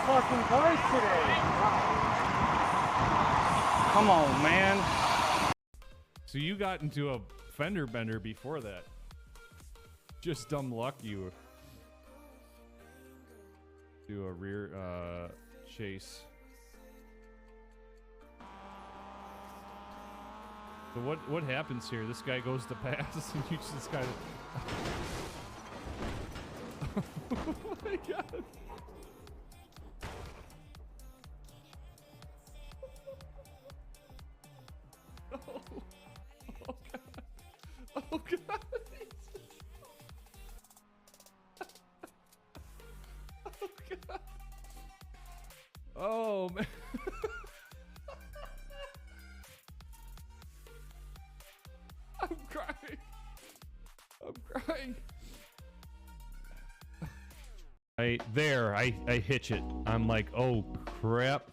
fucking cars today. Come on, man. So you got into a fender bender before that. Just dumb luck you do a rear chase. So what happens here? This guy goes to pass and you just kind of oh my god. Oh, oh god. Oh god. Oh god. Oh man. I'm crying. I'm crying. I hitch it. I'm like, oh crap.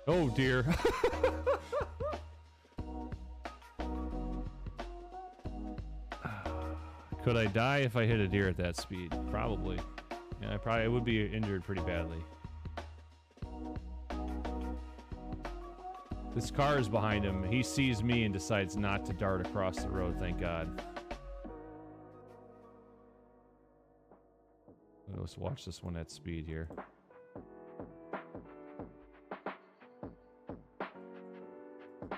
Oh dear. Could I die if I hit a deer at that speed? Probably. Yeah, I would be injured pretty badly. This car is behind him. He sees me and decides not to dart across the road, thank God. Let's watch this one at speed here.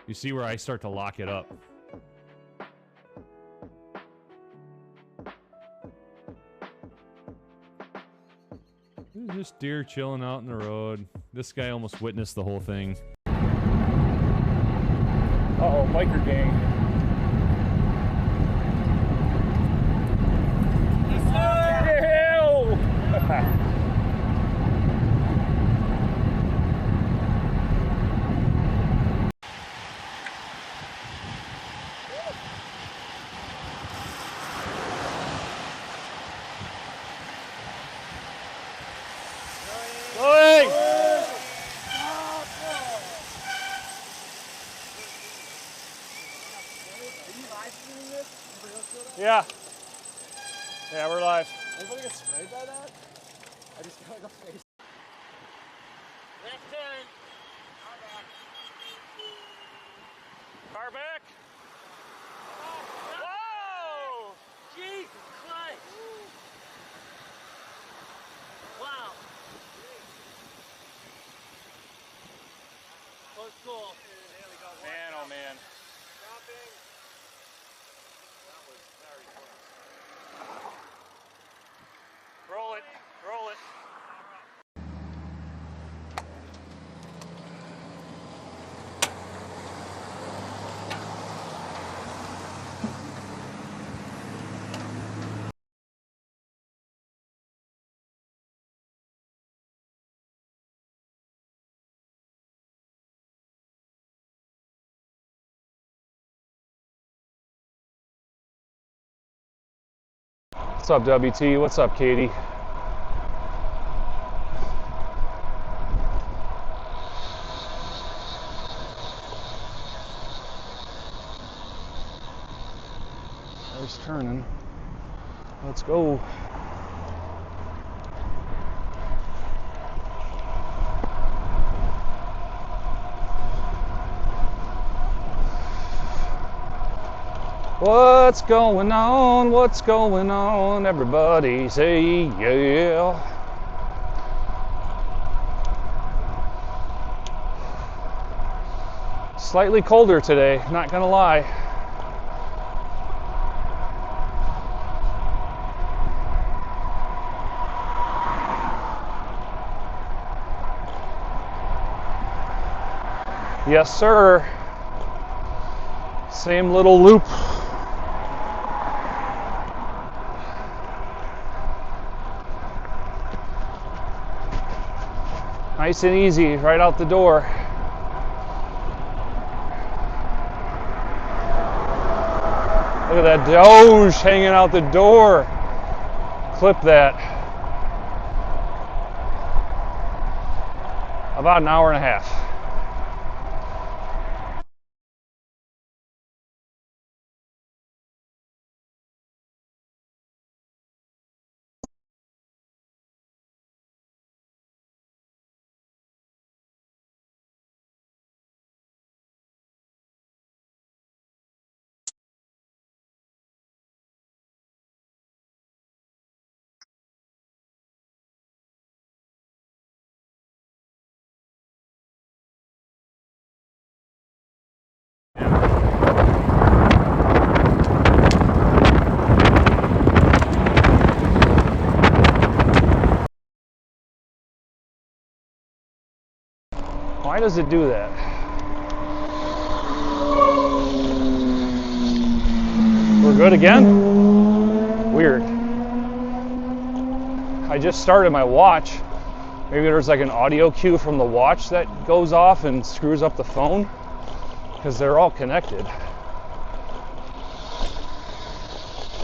You see where I start to lock it up. Just deer chilling out in the road. This guy almost witnessed the whole thing. Uh-oh, biker gang. Yeah. Yeah, we're live. Anybody get sprayed by that? I just got like a face. Left turn. Car back. Whoa! Jesus Christ! Wow. Close call. Man, oh man. Roll it. Roll it. What's up, WT? What's up, Katie? There's turning. Let's go. What's going on? What's going on? Everybody say yeah. Slightly colder today, not gonna lie. Yes, sir. Same little loop. Nice and easy, right out the door. Look at that Doge hanging out the door. Clip that. About an hour and a half. Why does it do that? We're good again? Weird. I just started my watch. Maybe there's like an audio cue from the watch that goes off and screws up the phone, because they're all connected.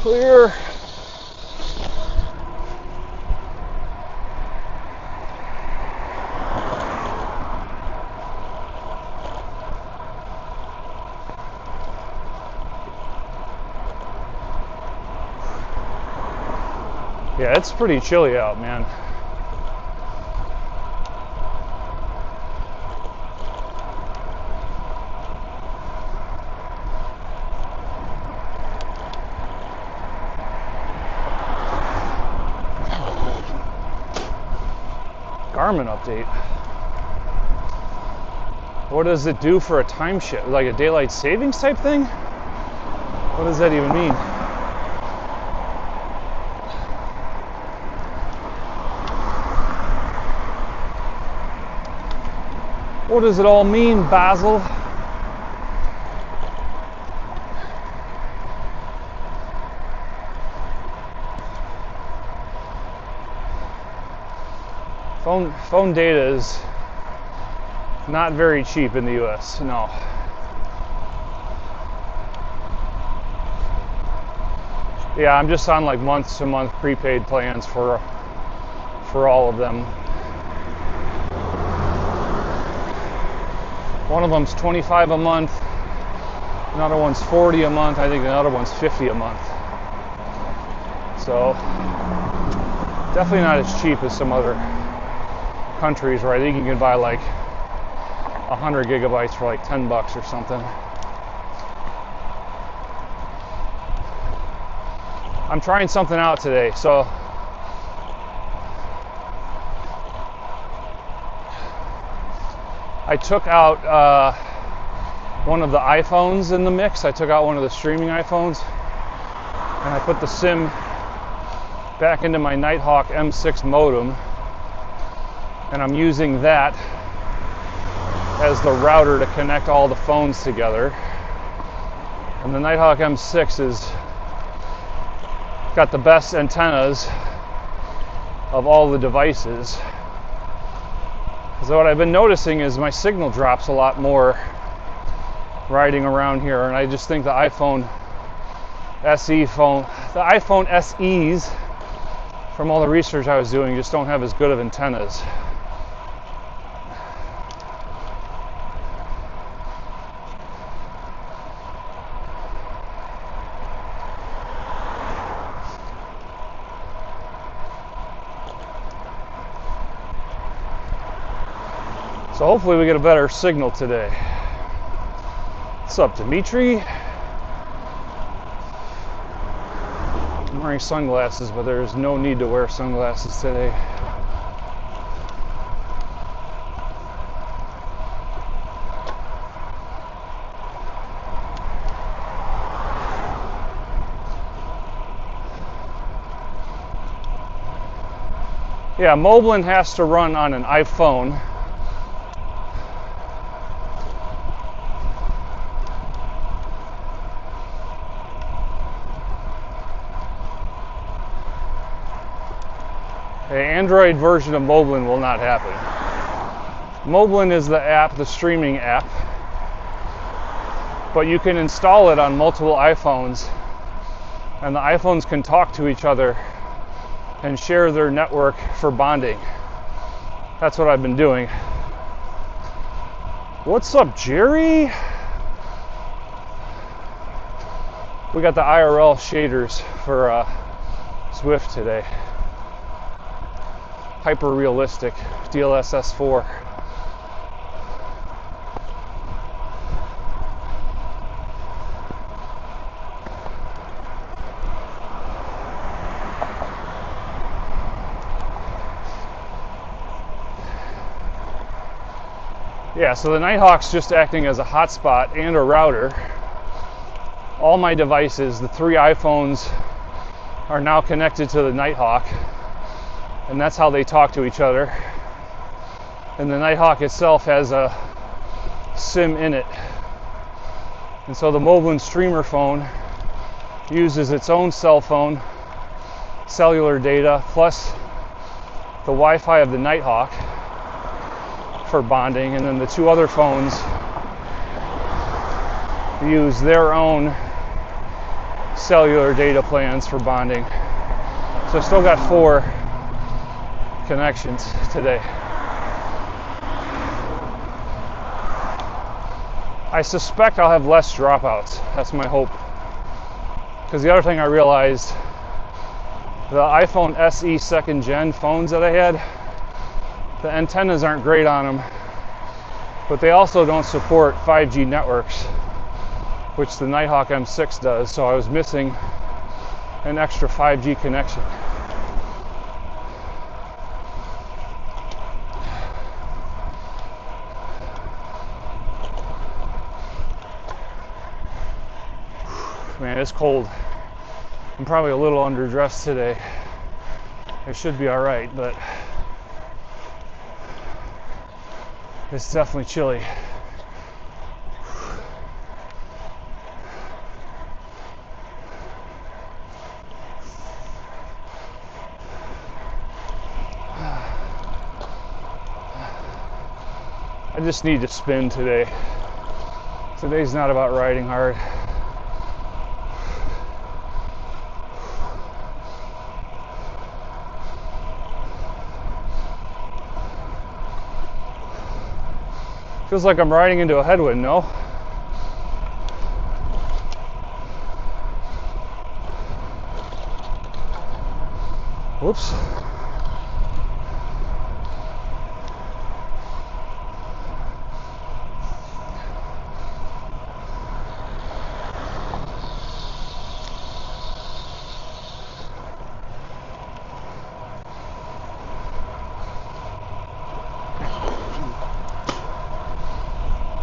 Clear. Yeah, it's pretty chilly out, man. Garmin update. What does it do for a time shift? Like a daylight savings type thing? What does that even mean? What does it all mean, Basil? Phone data is not very cheap in the US, no. Yeah, I'm just on like month-to-month prepaid plans for all of them. One of them's 25 a month, another one's 40 a month, I think another one's 50 a month. So, definitely not as cheap as some other countries where I think you can buy like 100 gigabytes for like 10 bucks or something. I'm trying something out today, so I took out one of the iPhones in the mix. I took out one of the streaming iPhones and I put the SIM back into my Nighthawk M6 modem, and I'm using that as the router to connect all the phones together. And the Nighthawk M6 is got the best antennas of all the devices. So what I've been noticing is my signal drops a lot more riding around here, and I just think the iPhone SEs from all the research I was doing just don't have as good of antennas. So hopefully we get a better signal today. What's up, Dimitri? I'm wearing sunglasses, but there's no need to wear sunglasses today. Yeah, Moblin has to run on an iPhone. An Android version of Moblin will not happen. Moblin is the app, the streaming app, but you can install it on multiple iPhones, and the iPhones can talk to each other and share their network for bonding. That's what I've been doing. What's up, Jerry? We got the IRL shaders for Swift today. Hyper realistic DLSS 4. Yeah, so the Nighthawk's just acting as a hotspot and a router. All my devices, the 3 iPhones, are now connected to the Nighthawk, and that's how they talk to each other. and the Nighthawk itself has a SIM in it. And so the Moblin streamer phone uses its own cell phone cellular data plus the Wi-Fi of the Nighthawk for bonding, and then the two other phones use their own cellular data plans for bonding. So I still got 4 connections today. I suspect I'll have less dropouts. That's my hope. Because the other thing I realized, the iPhone SE 2nd gen phones that I had, the antennas aren't great on them, but they also don't support 5G networks, which the Nighthawk M6 does, so I was missing an extra 5G connection. Man, it's cold. I'm probably a little underdressed today. It should be all right, but it's definitely chilly. I just need to spin today. Today's not about riding hard. Feels like I'm riding into a headwind, no? Whoops.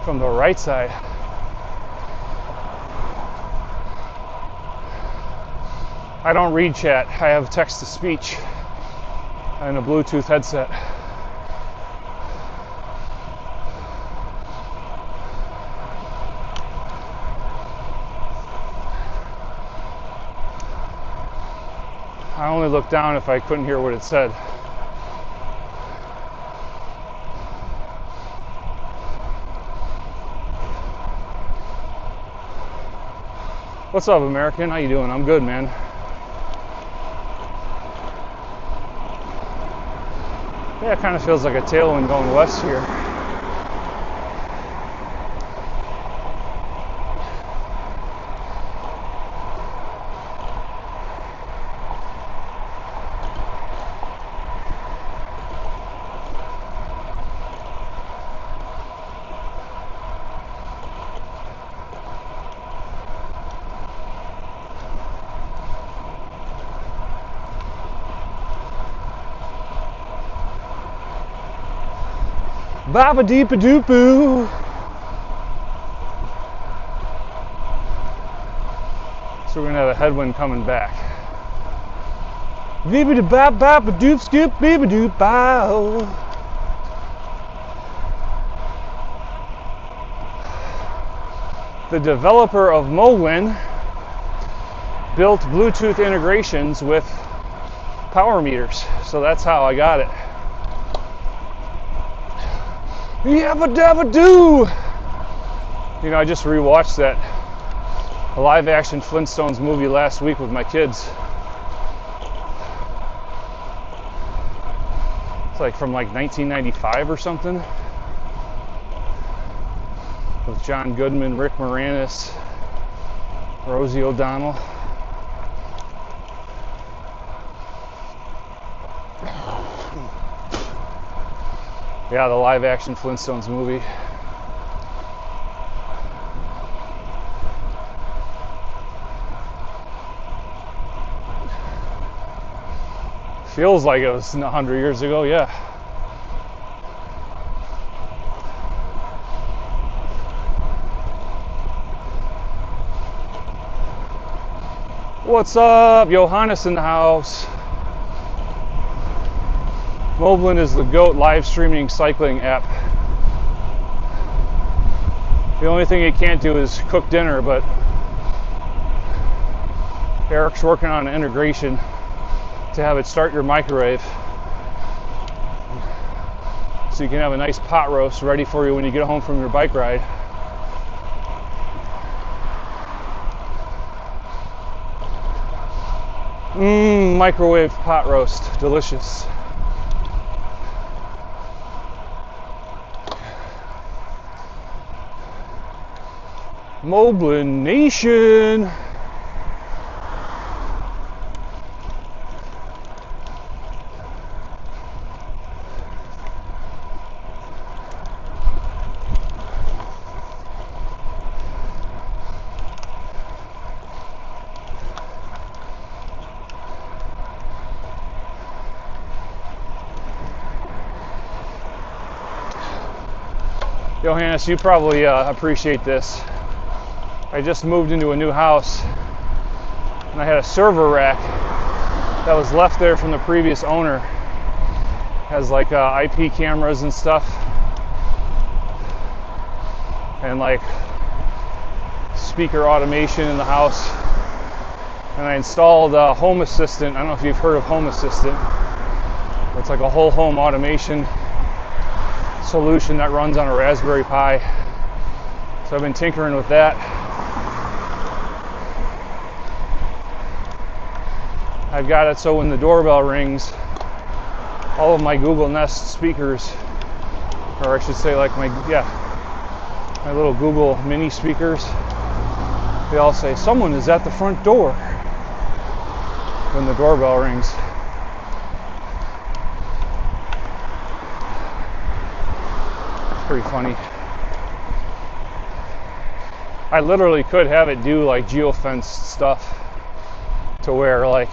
From the right side. I don't read chat. I have text to speech and a Bluetooth headset. I only looked down if I couldn't hear what it said. What's up, American? How you doing? I'm good, man. Yeah, it kind of feels like a tailwind going west here. Baba deepa doopoo. So we're gonna have a headwind coming back. Beeba da bap bap a doop scoop beeba doop bow. The developer of Moblin built Bluetooth integrations with power meters, so that's how I got it. Yabba dabba doo! You know, I just rewatched that live action Flintstones movie last week with my kids. It's like from like 1995 or something. With John Goodman, Rick Moranis, Rosie O'Donnell. Yeah, the live action Flintstones movie. Feels like it was 100 years ago, yeah. What's up? Johannes in the house. Moblin is the GOAT live streaming cycling app. The only thing it can't do is cook dinner, but Eric's working on an integration to have it start your microwave, so you can have a nice pot roast ready for you when you get home from your bike ride. Microwave pot roast, delicious. Moblin Nation. Johannes, you probably appreciate this. I just moved into a new house and I had a server rack that was left there from the previous owner. It has like IP cameras and stuff, and like speaker automation in the house. And I installed Home Assistant. I don't know if you've heard of Home Assistant. It's like a whole home automation solution that runs on a Raspberry Pi. So I've been tinkering with that. I've got it so when the doorbell rings, all of my Google Nest speakers, or I should say like my little Google mini speakers, they all say, "Someone is at the front door," when the doorbell rings. Pretty funny. I literally could have it do like geofenced stuff to where like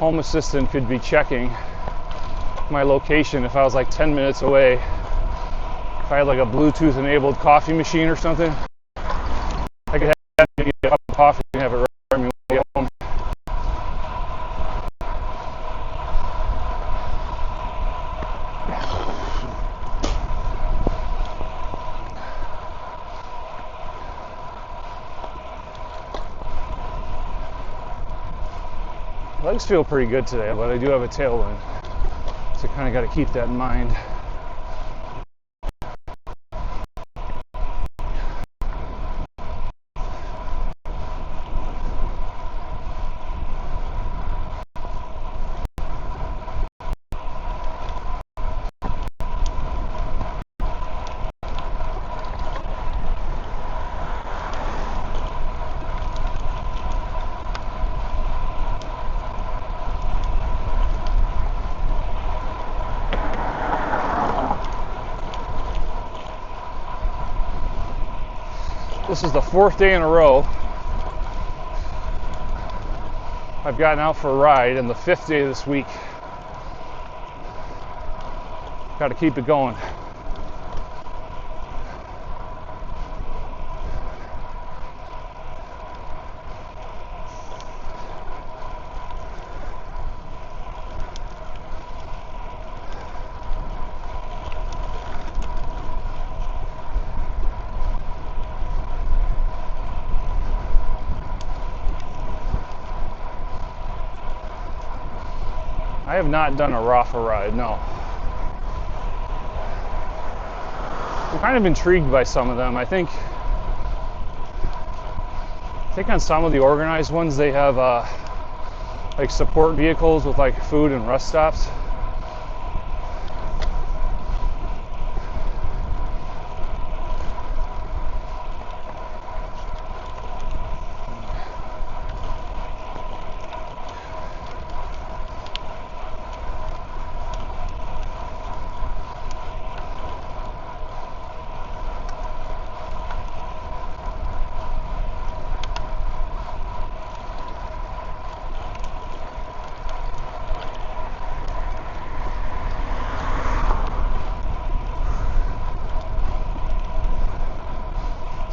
Home Assistant could be checking my location if I was like 10 minutes away. If I had like a Bluetooth enabled coffee machine or something, I could have it get a cup of coffee and have it right for me when I get home. Legs feel pretty good today, but I do have a tailwind, so kind of got to keep that in mind. This is the 4th day in a row I've gotten out for a ride, and the 5th day this week. Got to keep it going. I have not done a Rafa ride, no. I'm kind of intrigued by some of them. I think on some of the organized ones they have like support vehicles with like food and rest stops.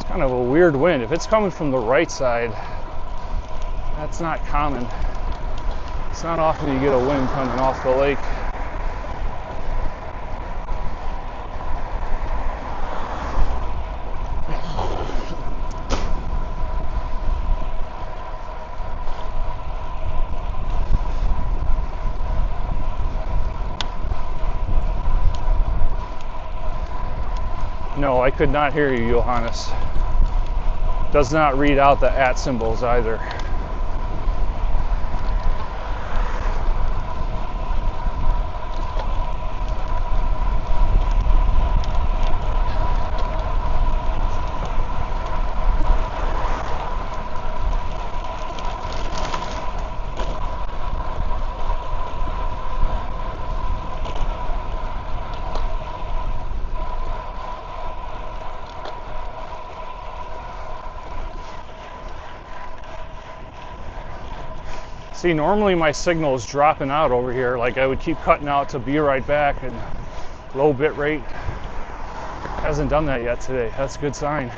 Kind of a weird wind. If it's coming from the right side, that's not common. It's not often you get a wind coming off the lake. No, I could not hear you, Johannes. Does not read out the @ symbols either. See, normally my signal is dropping out over here. Like I would keep cutting out to be right back and low bit rate. Hasn't done that yet today. That's a good sign.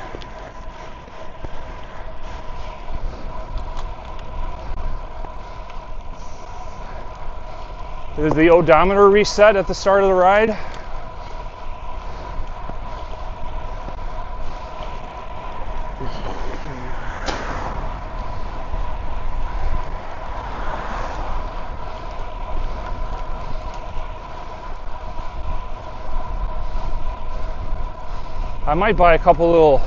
Is the odometer reset at the start of the ride? I might buy a couple little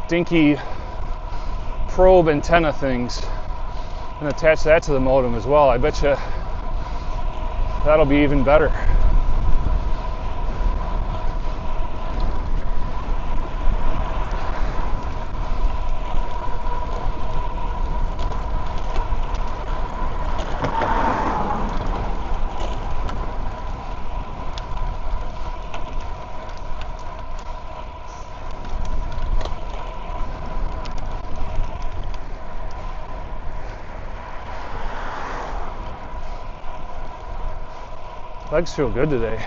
dinky probe antenna things and attach that to the modem as well. I bet you that'll be even better. Legs feel good today.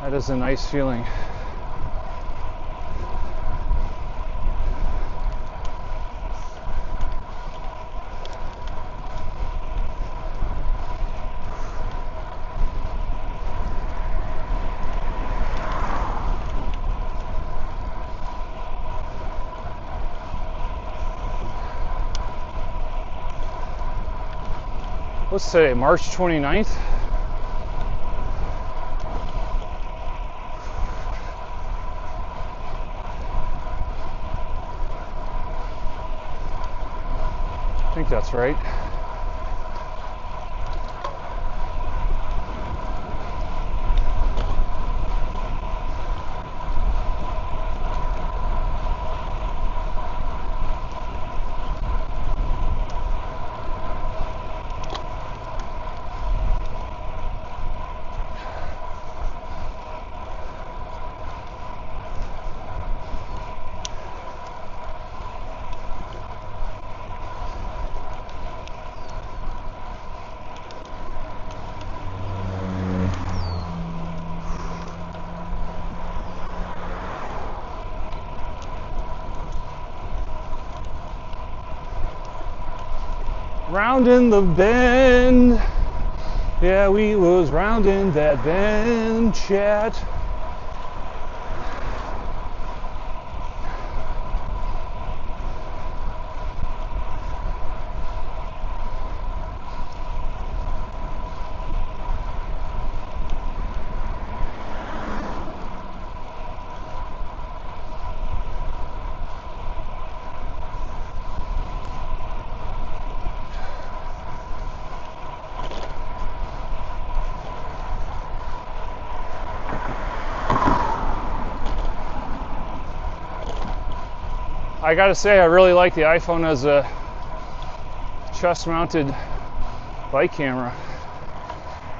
That is a nice feeling. What's today, March 29th? I think that's right. Rounding the bend, yeah, we was rounding that bend, chat. I gotta say, I really like the iPhone as a chest-mounted bike camera.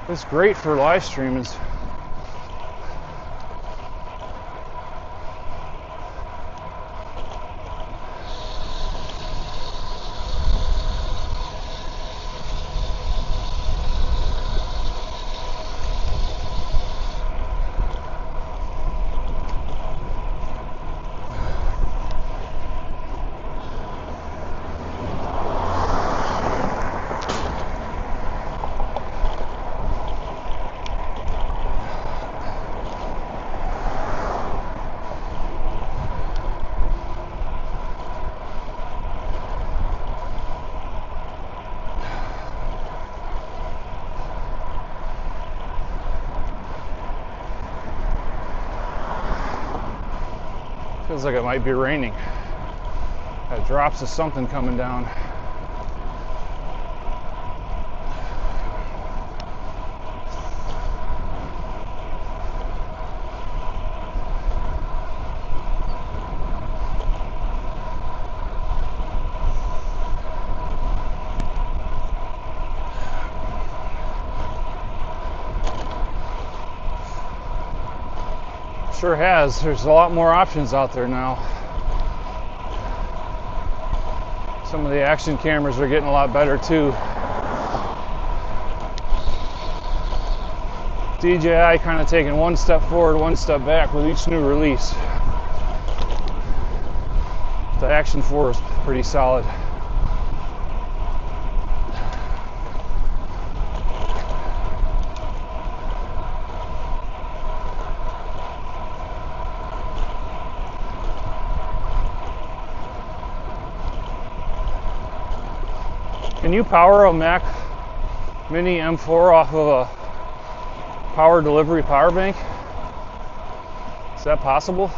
It's great for live streaming. Feels like it might be raining. Got drops of something coming down. Sure has. There's a lot more options out there now. Some of the action cameras are getting a lot better too. DJI kind of taking one step forward, one step back with each new release. The Action 4 is pretty solid. Can you power a Mac Mini M4 off of a power delivery power bank? Is that possible?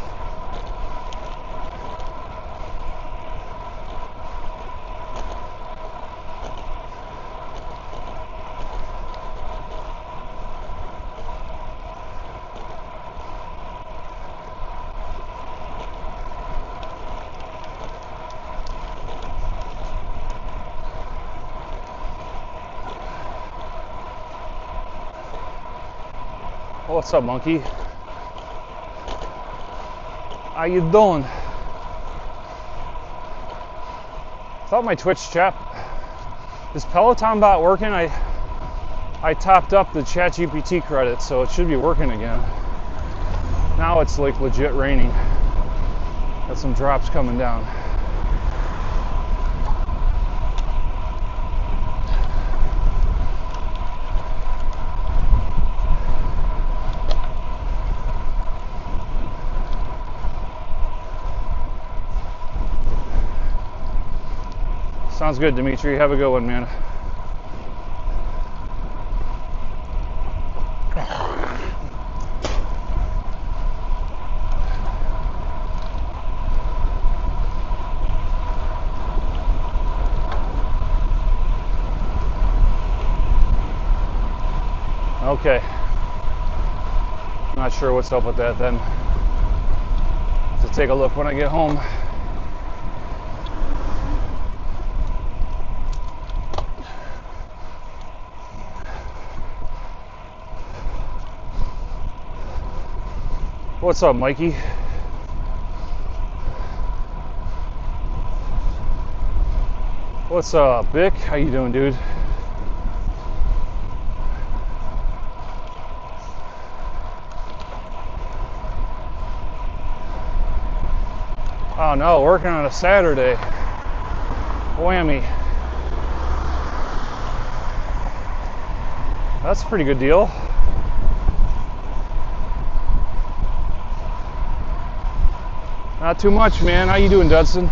What's up, monkey? How you doing? Thought my Twitch chat. Is Peloton bot working? I topped up the ChatGPT credit, so it should be working again. Now it's like legit raining. Got some drops coming down. Sounds good, Dimitri. Have a good one, man. Okay. Not sure what's up with that then. Have to take a look when I get home. What's up, Mikey? What's up, Bick? How you doing, dude? Oh no, working on a Saturday. Whammy. That's a pretty good deal. Not too much, man. How you doing, Dudson?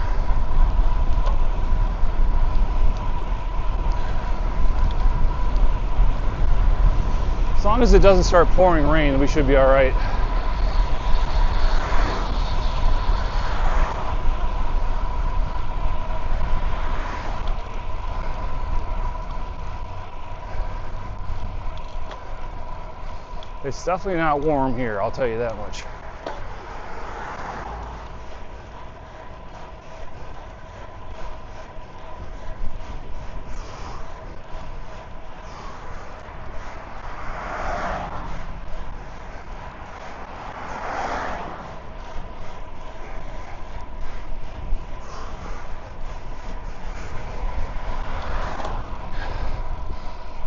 As long as it doesn't start pouring rain, we should be all right. It's definitely not warm here, I'll tell you that much.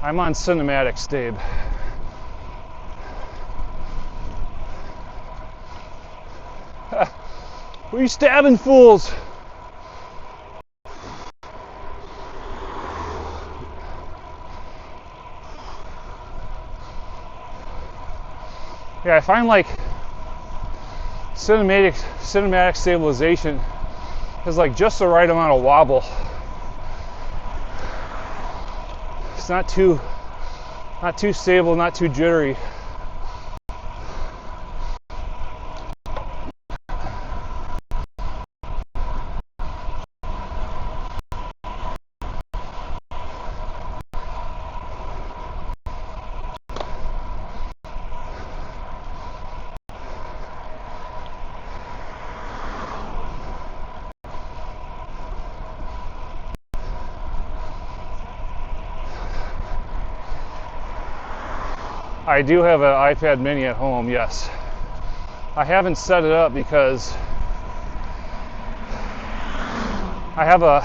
I'm on cinematic, Stabe. Who are you stabbing, fools? Yeah, I find like cinematic stabilization has like just the right amount of wobble. It's not too stable, not too jittery. I do have an iPad mini at home, yes. I haven't set it up because I have a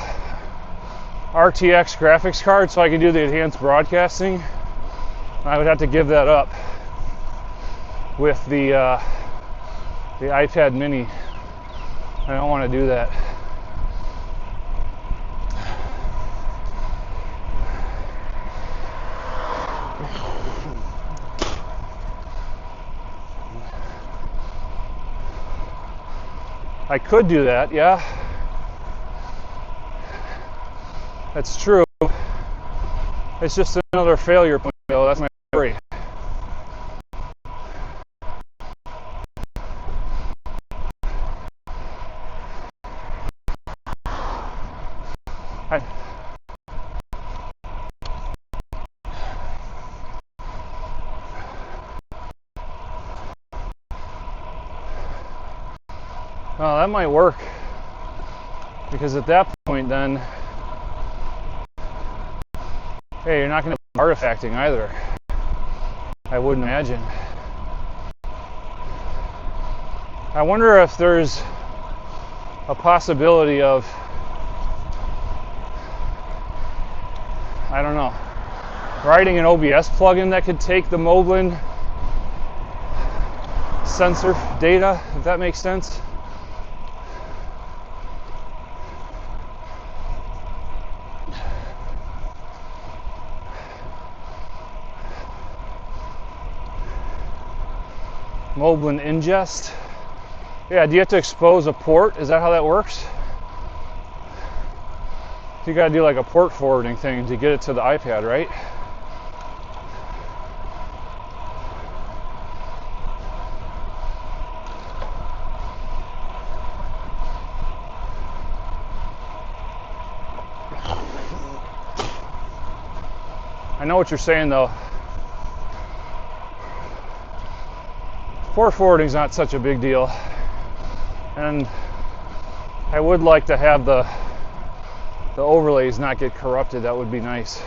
RTX graphics card, so I can do the enhanced broadcasting. I would have to give that up with the iPad mini. I don't want to do that. I could do that, yeah. That's true. It's just another failure point, though. That's my worry. Oh, that might work, because at that point then, hey, you're not going to be artifacting either, I wouldn't imagine. I wonder if there's a possibility of, I don't know, writing an OBS plugin that could take the Moblin sensor data, if that makes sense. Moblin ingest. Yeah, do you have to expose a port? Is that how that works? You gotta do like a port forwarding thing to get it to the iPad, right? I know what you're saying though. Port forwarding is not such a big deal, and I would like to have the overlays not get corrupted. That would be nice.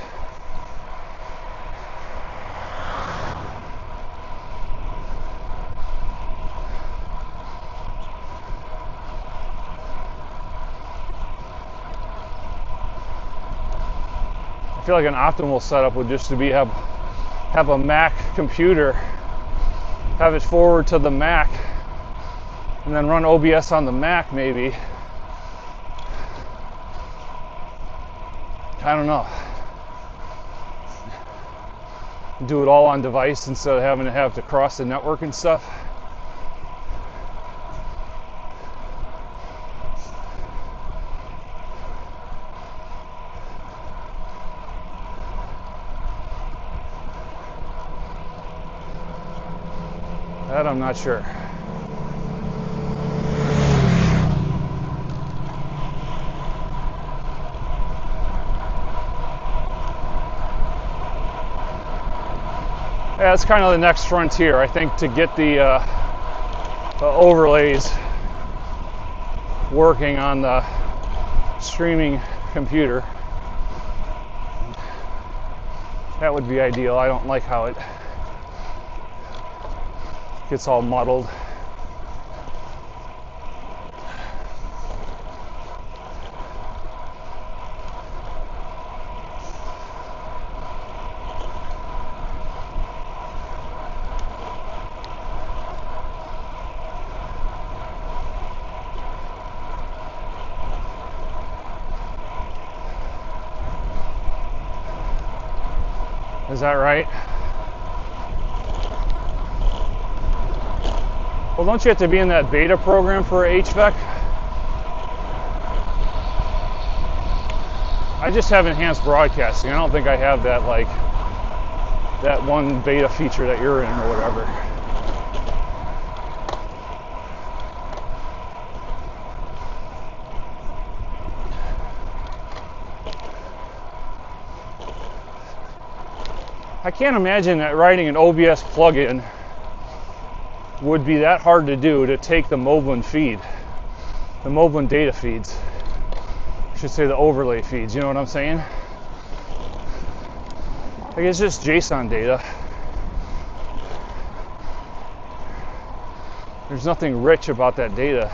I feel like an optimal setup would just to be have a Mac computer, have it forward to the Mac, and then run OBS on the Mac maybe. I don't know. Do it all on device instead of having to cross the network and stuff. That I'm not sure. Yeah, it's kind of the next frontier, I think, to get the overlays working on the streaming computer. That would be ideal. I don't like how it gets all muddled. Is that right? Well, don't you have to be in that beta program for HVAC? I just have enhanced broadcasting. I don't think I have that, like, that one beta feature that you're in or whatever. I can't imagine that writing an OBS plugin would be that hard to do to take the Moblin feed, the Moblin data feeds. I should say the overlay feeds, you know what I'm saying? Like, it's just JSON data. There's nothing rich about that data.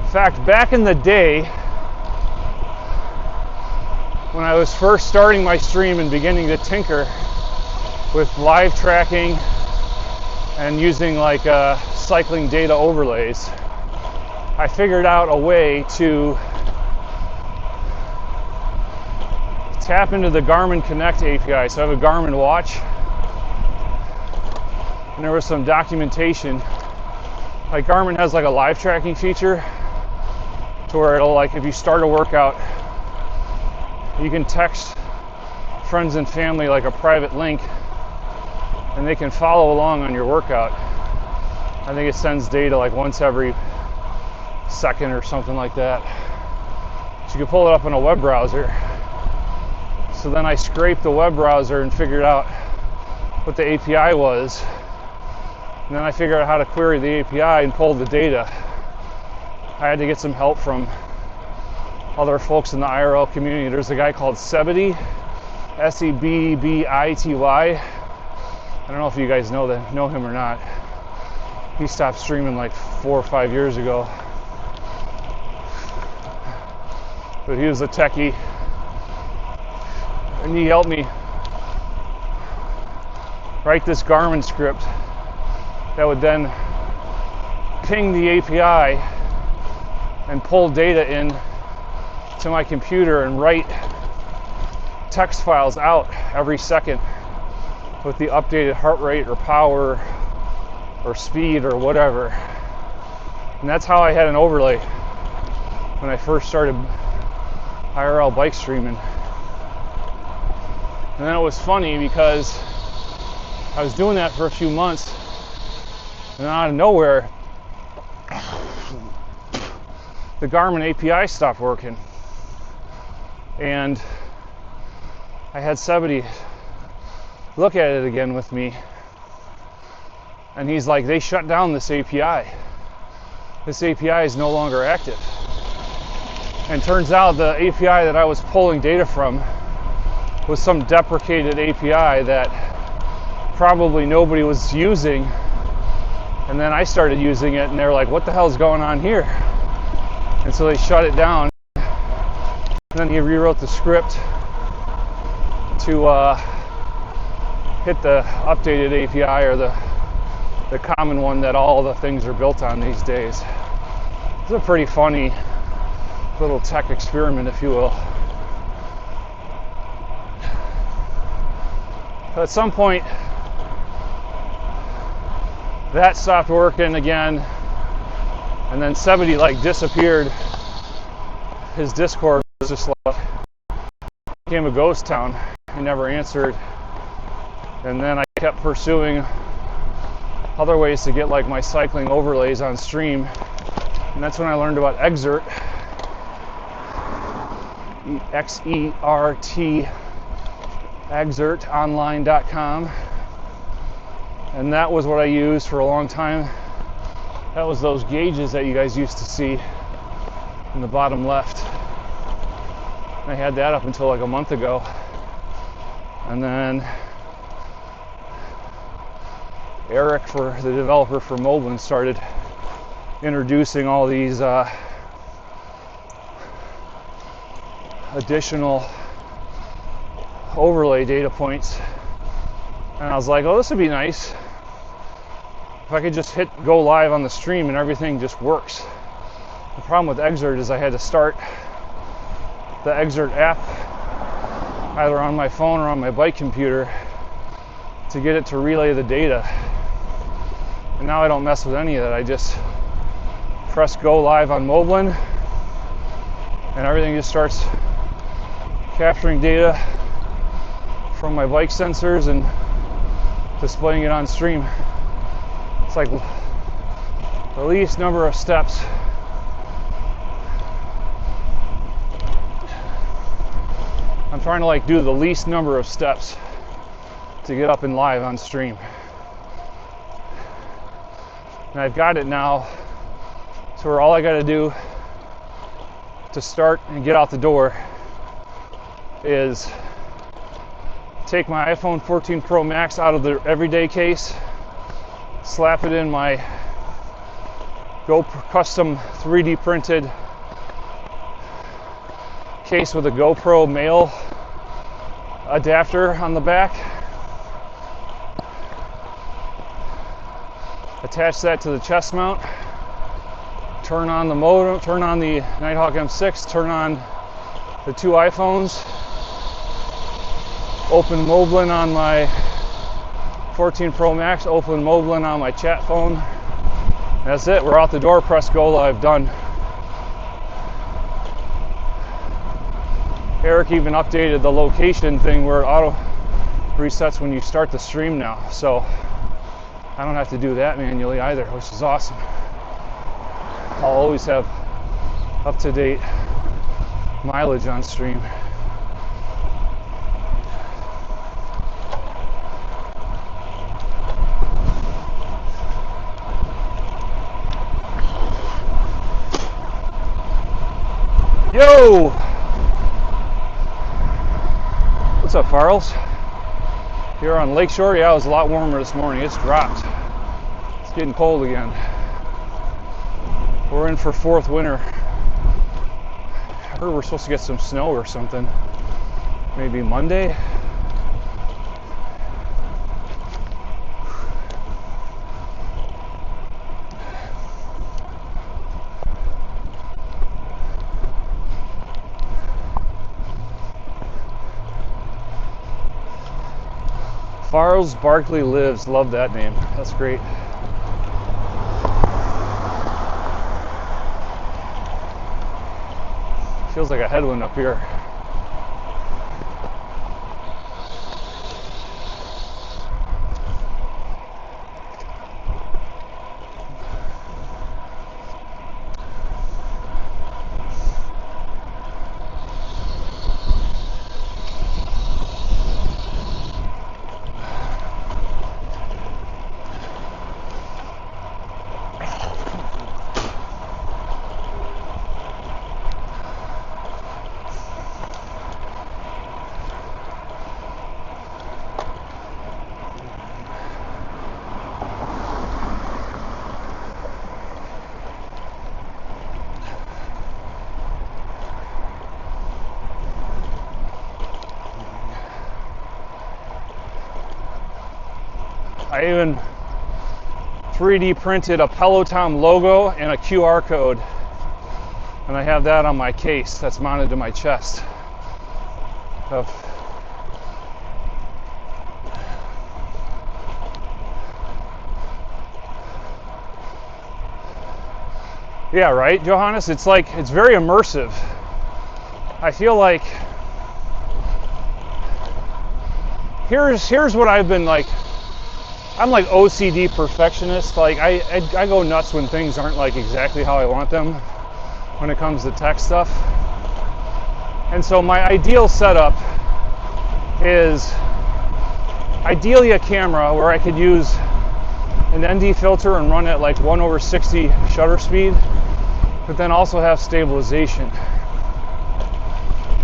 In fact, back in the day, when I was first starting my stream and beginning to tinker with live tracking and using like cycling data overlays, I figured out a way to tap into the Garmin Connect API. So I have a Garmin watch, and there was some documentation. Like Garmin has like a live tracking feature to where it'll, like, if you start a workout, you can text friends and family like a private link, and they can follow along on your workout. I think it sends data like once every second or something like that. So you can pull it up in a web browser. So then I scraped the web browser and figured out what the API was. And then I figured out how to query the API and pull the data. I had to get some help from other folks in the IRL community. There's a guy called Sebity, Sebbity. I don't know if you guys know him or not. He stopped streaming like 4 or 5 years ago. But he was a techie, and he helped me write this Garmin script that would then ping the API and pull data in to my computer and write text files out every second with the updated heart rate or power or speed or whatever. And that's how I had an overlay when I first started IRL bike streaming. And then it was funny because I was doing that for a few months, and out of nowhere the Garmin API stopped working. And I had Sebity look at it again with me, and he's like, they shut down this API. This API is no longer active. And turns out the API that I was pulling data from was some deprecated API that probably nobody was using. And then I started using it, and they're like, what the hell is going on here? And so they shut it down. And then he rewrote the script to hit the updated API, or the common one that all the things are built on these days. It's a pretty funny little tech experiment, if you will. At some point, that stopped working again, and then Sebity like disappeared. His Discord was just like became a ghost town. He never answered. And then I kept pursuing other ways to get like my cycling overlays on stream, and that's when I learned about Xert, Xert, exertonline.com. And that was what I used for a long time. That was those gauges that you guys used to see in the bottom left. I had that up until like a month ago. And then Eric, for the developer for Moblin, started introducing all these additional overlay data points. And I was like, oh, this would be nice if I could just hit go live on the stream and everything just works. The problem with Xert is I had to start the Xert app either on my phone or on my bike computer to get it to relay the data. And now I don't mess with any of that. I just press go live on Moblin, and everything just starts capturing data from my bike sensors and displaying it on stream. It's like the least number of steps. I'm trying to like do the least number of steps to get up and live on stream. And I've got it now to where all I got to do to start and get out the door is take my iPhone 14 Pro Max out of the everyday case, slap it in my custom 3D printed case with a GoPro male adapter on the back, attach that to the chest mount, turn on the modem, turn on the Nighthawk M6, turn on the two iPhones, open Moblin on my 14 Pro Max, open Moblin on my chat phone. That's it, we're out the door, press go live, done. Eric even updated the location thing where it auto resets when you start the stream now, so I don't have to do that manually either, which is awesome. I'll always have up-to-date mileage on stream. Yo! What's up, Farrells? Here on Lakeshore, yeah, it was a lot warmer this morning. It's dropped. It's getting cold again. We're in for fourth winter. I heard we're supposed to get some snow or something. Maybe Monday. Farrells Barkley Lives, love that name. That's great. Feels like a headwind up here. I even 3D printed a Peloton logo and a QR code, and I have that on my case that's mounted to my chest. Yeah, right, Johannes? It's like, it's very immersive. I feel like here's what I've been like. I'm like OCD perfectionist. Like I go nuts when things aren't like exactly how I want them when it comes to tech stuff. And so my ideal setup is ideally a camera where I could use an ND filter and run at like 1/60 shutter speed, but then also have stabilization.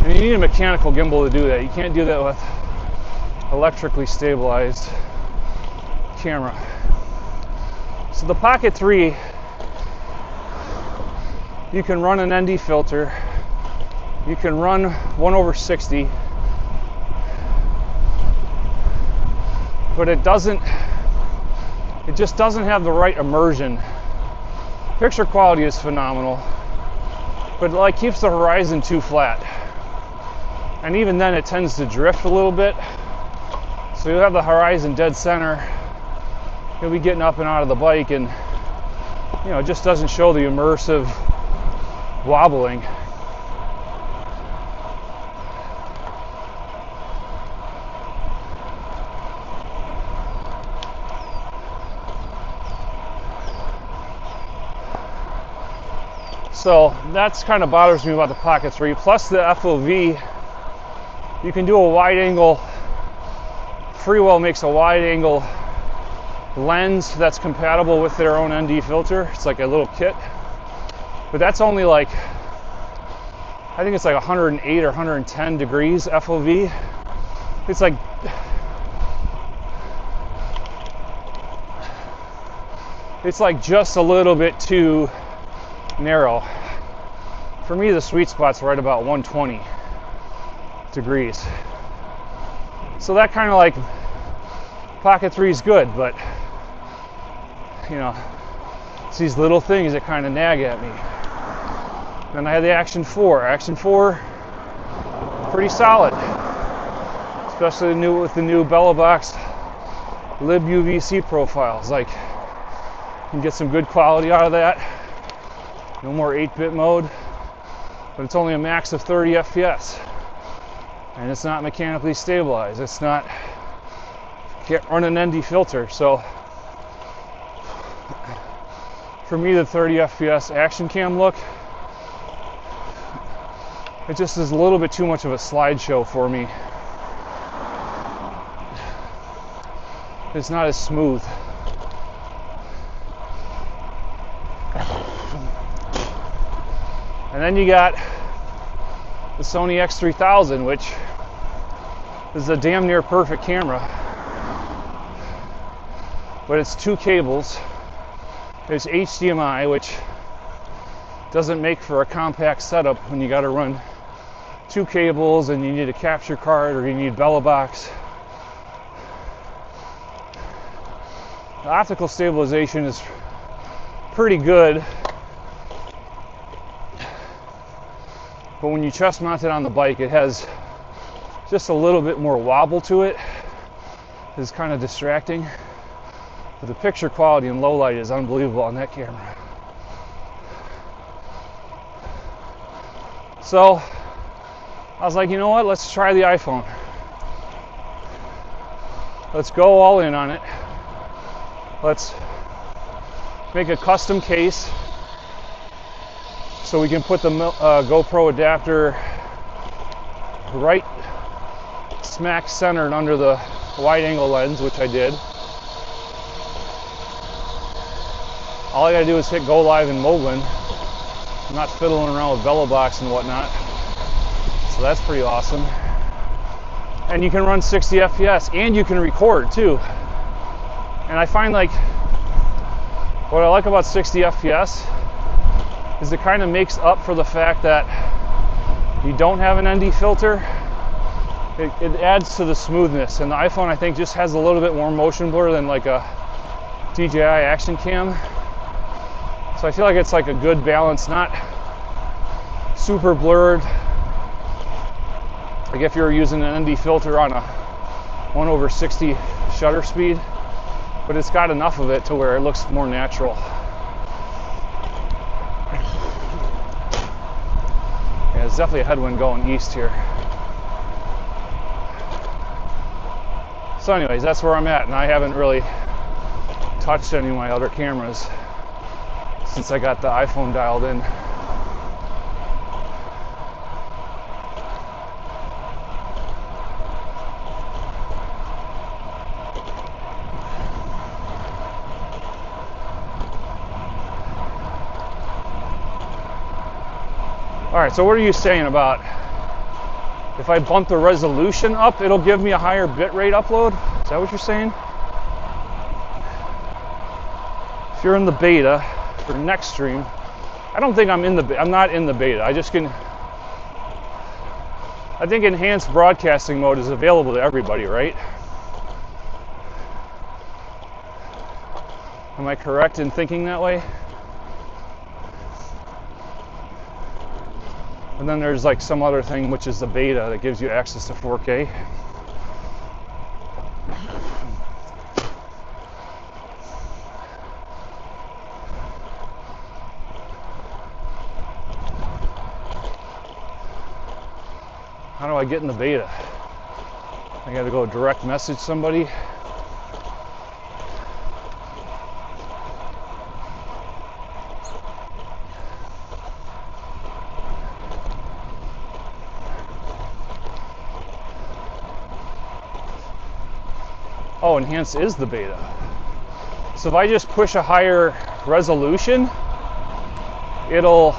And you need a mechanical gimbal to do that. You can't do that with electrically stabilized camera. So the Pocket 3, you can run an ND filter, you can run 1/60, but it just doesn't have the right immersion. Picture quality is phenomenal, but it like keeps the horizon too flat, and even then it tends to drift a little bit, so you'll have the horizon dead center. You'll be getting up and out of the bike, and you know, it just doesn't show the immersive wobbling. So that's kind of bothers me about the Pocket 3. Plus the FOV, you can do a wide angle Freewell makes a wide angle lens that's compatible with their own ND filter. It's like a little kit, but that's only like, I think it's like 108 or 110 degrees FOV. It's like, just a little bit too narrow. For me, the sweet spot's right about 120 degrees. So that kind of like, Pocket 3 is good, but you know, it's these little things that kind of nag at me. Then I had the Action 4. Action 4, pretty solid, especially with the new Bellabox Lib UVC profiles. Like, you can get some good quality out of that. No more 8-bit mode, but it's only a max of 30 FPS, and it's not mechanically stabilized. It's not, can't run an ND filter. So for me, the 30 FPS action cam look, it just is a little bit too much of a slideshow for me. It's not as smooth. And then you got the Sony X3000, which is a damn near perfect camera. But it's 2 cables. There's HDMI, which doesn't make for a compact setup when you got to run 2 cables and you need a capture card or you need Bellabox. The optical stabilization is pretty good, but when you chest mount it on the bike, it has just a little bit more wobble to it. It's kind of distracting. But the picture quality in low light is unbelievable on that camera. So I was like, you know what? Let's try the iPhone. Let's go all in on it. Let's make a custom case so we can put the GoPro adapter right smack centered under the wide angle lens, which I did. All I gotta do is hit go live in Moblin. I'm not fiddling around with Bellabox and whatnot. So that's pretty awesome. And you can run 60 FPS and you can record too. And I find like, what I like about 60 FPS is it kind of makes up for the fact that you don't have an ND filter. It adds to the smoothness. And the iPhone, I think, just has a little bit more motion blur than like a DJI Action Cam. So I feel like it's like a good balance, not super blurred. Like if you're using an ND filter on a 1/60 shutter speed, but it's got enough of it to where it looks more natural. Yeah, there's definitely a headwind going east here. So anyways, that's where I'm at, and I haven't really touched any of my other cameras since I got the iPhone dialed in. All right, so what are you saying about if I bump the resolution up, it'll give me a higher bitrate upload? Is that what you're saying? If you're in the beta for Nextstream, I don't think I'm not in the beta. I think enhanced broadcasting mode is available to everybody, right? Am I correct in thinking that way? And then there's like some other thing, which is the beta that gives you access to 4K. How do I get in the beta? I gotta go direct message somebody. enhanced is the beta. So if I just push a higher resolution, it'll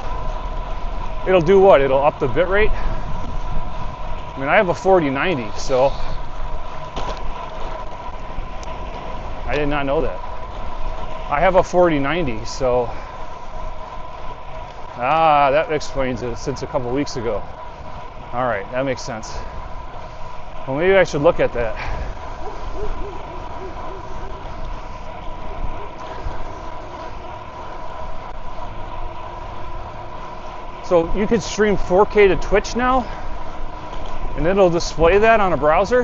do what? It'll up the bit rate. I mean, I have a 4090, so I did not know that. I have a 4090, so that explains it since a couple weeks ago. All right, that makes sense. Well, maybe I should look at that. So you could stream 4K to Twitch now, and it'll display that on a browser.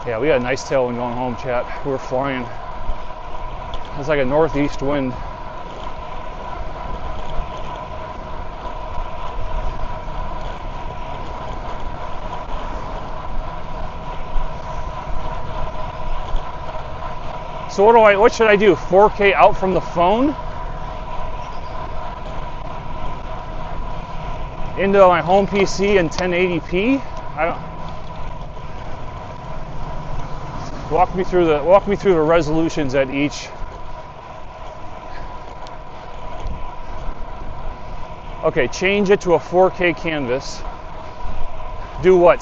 Yeah, we got a nice tailwind going home, chat. We're flying. It's like a northeast wind. So what should I do? 4K out from the phone into my home PC in 1080p? Walk me through the resolutions at each. Okay, change it to a 4K canvas. Do what?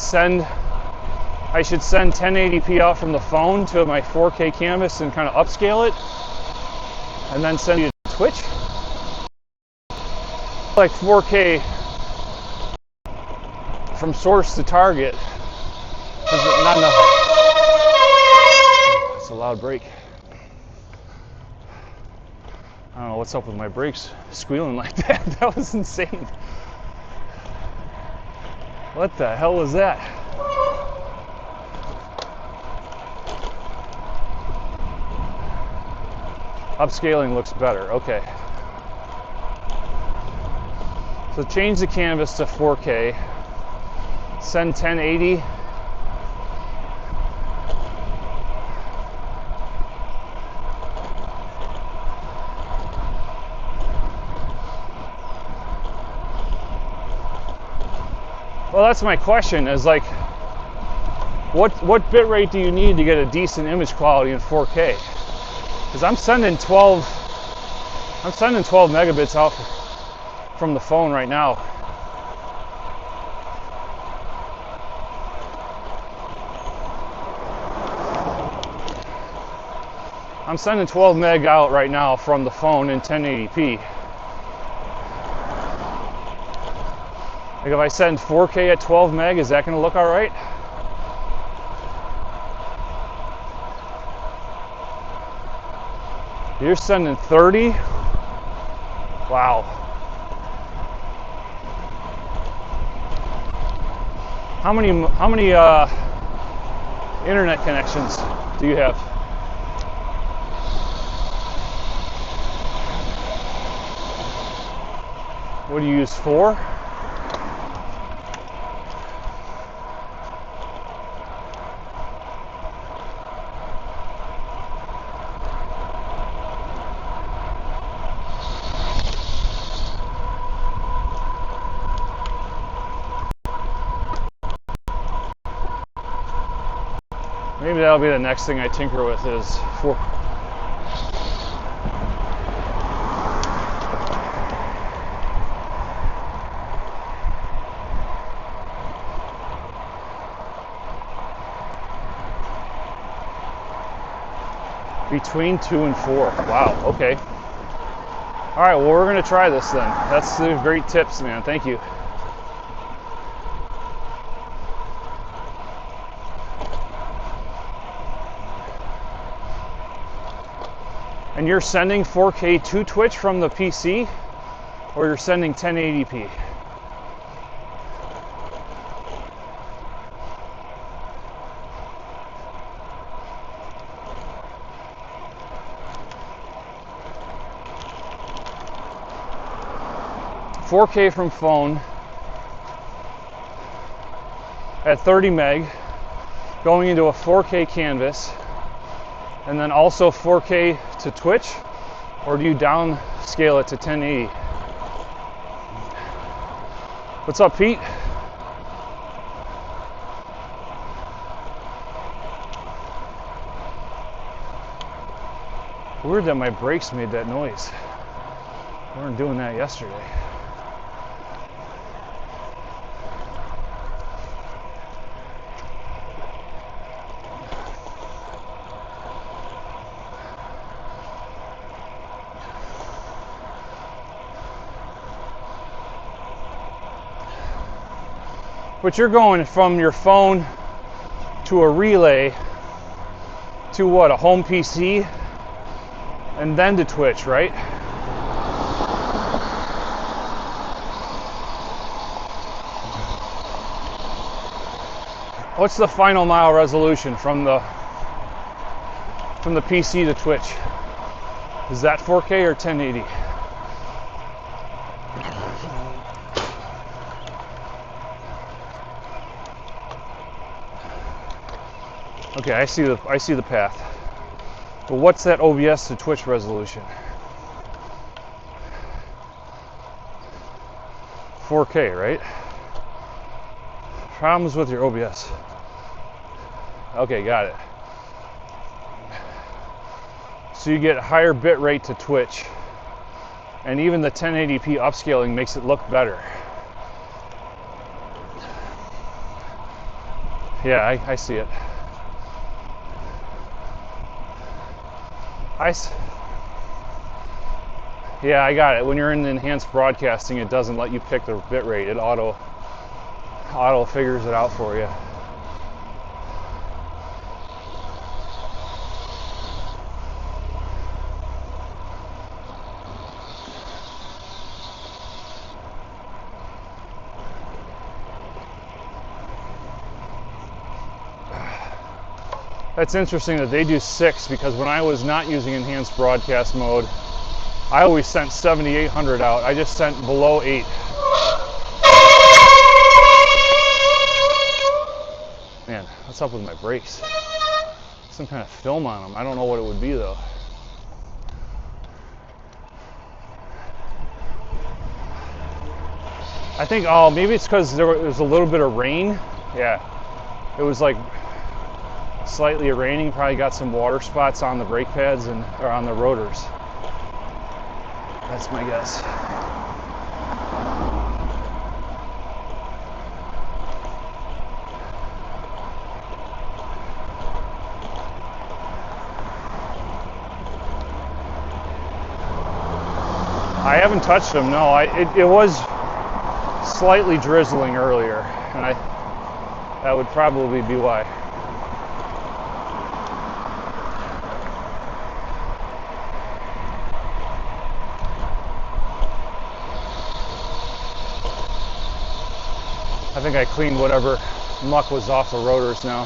I should send 1080p out from the phone to my 4K canvas and kind of upscale it, and then send it to Twitch. Like 4K from source to target. Not enough. It's a loud brake. I don't know what's up with my brakes squealing like that. That was insane. What the hell was that? Upscaling looks better. Okay. So change the canvas to 4K. Send 1080. Well, that's my question, is like, what bit rate do you need to get a decent image quality in 4K? Because I'm sending 12 megabits out from the phone right now. I'm sending 12 meg out right now from the phone in 1080p. Like if I send 4K at 12 meg, is that going to look all right? You're sending 30? Wow. How many internet connections do you have? What do you use, 4? Maybe that'll be the next thing I tinker with is 4. Between 2 and 4. Wow, okay. All right, well, we're going to try this then. That's great tips, man. Thank you. And you're sending 4K to Twitch from the PC, or you're sending 1080p? $4K from phone at 30 meg, going into a 4K canvas, and then also 4K to Twitch, or do you downscale it to 1080? What's up, Pete? Weird that my brakes made that noise. We weren't doing that yesterday. But you're going from your phone to a relay to what, a home PC, and then to Twitch, right? What's the final mile resolution from the PC to Twitch? Is that 4K or 1080? Okay, I see the path. But what's that OBS to Twitch resolution? 4K, right? Problems with your OBS. Okay, got it. So you get higher bit rate to Twitch, and even the 1080p upscaling makes it look better. Yeah, I see it. Yeah, I got it. When you're in enhanced broadcasting, it doesn't let you pick the bit rate. It auto figures it out for you. That's interesting that they do 6, because when I was not using enhanced broadcast mode, I always sent 7800 out. I just sent below 8. Man, what's up with my brakes? Some kind of film on them. I don't know what it would be though. I think, oh, maybe it's because there was a little bit of rain. Yeah, it was like slightly raining, probably got some water spots on the brake pads or on the rotors. That's my guess. I haven't touched them, no. It was slightly drizzling earlier, and that would probably be why. I think I cleaned whatever muck was off the rotors now.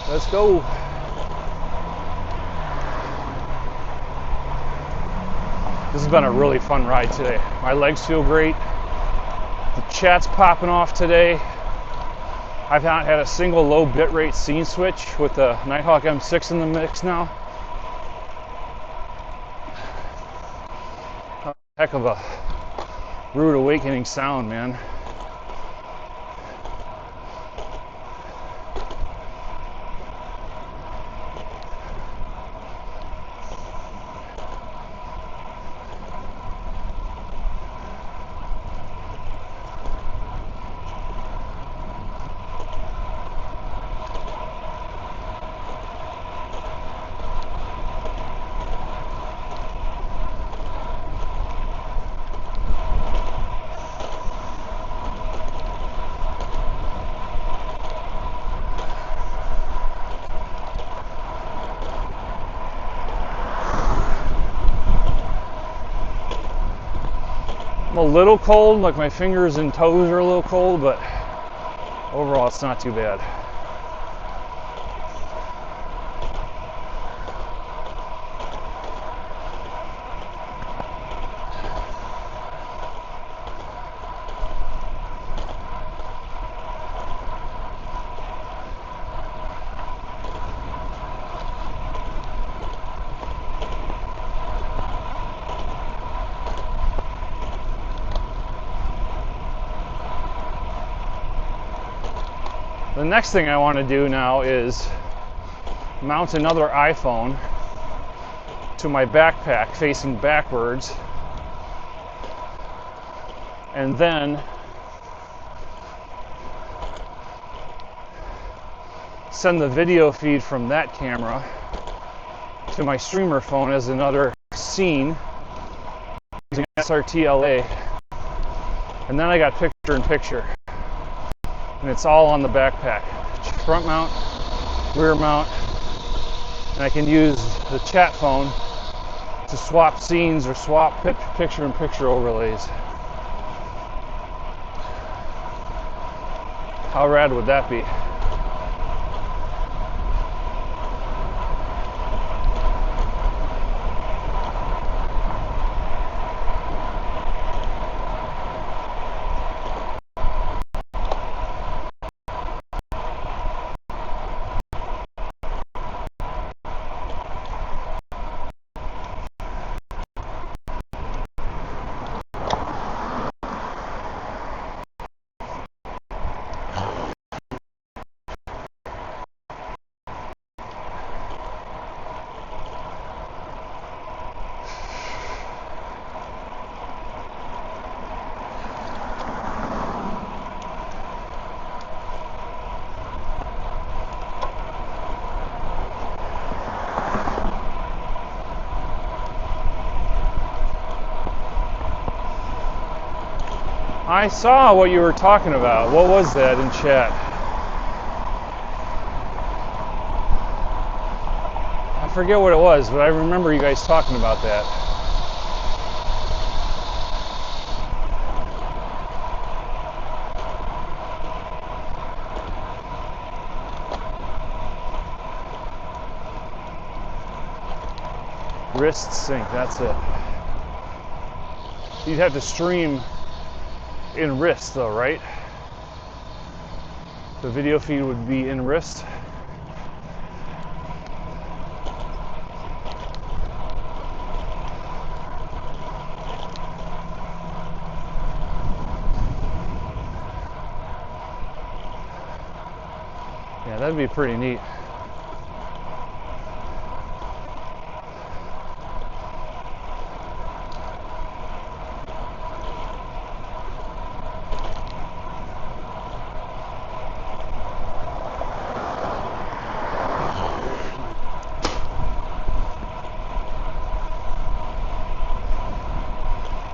Let's go. This has been a really fun ride today. My legs feel great. The chat's popping off today. I've not had a single low bitrate scene switch with the Nighthawk M6 in the mix now. Heck of a rude awakening sound, man. I'm a little cold, like my fingers and toes are a little cold, but overall it's not too bad. The next thing I want to do now is mount another iPhone to my backpack facing backwards, and then send the video feed from that camera to my streamer phone as another scene using SRT-LA, and then I got picture-in-picture, and it's all on the backpack. Front mount, rear mount, and I can use the chat phone to swap scenes or swap picture-in-picture overlays. How rad would that be? I saw what you were talking about. What was that in chat? I forget what it was, but I remember you guys talking about that. Wrist sync, that's it. You'd have to stream in wrist though, right? The video feed would be in wrist. Yeah, that'd be pretty neat.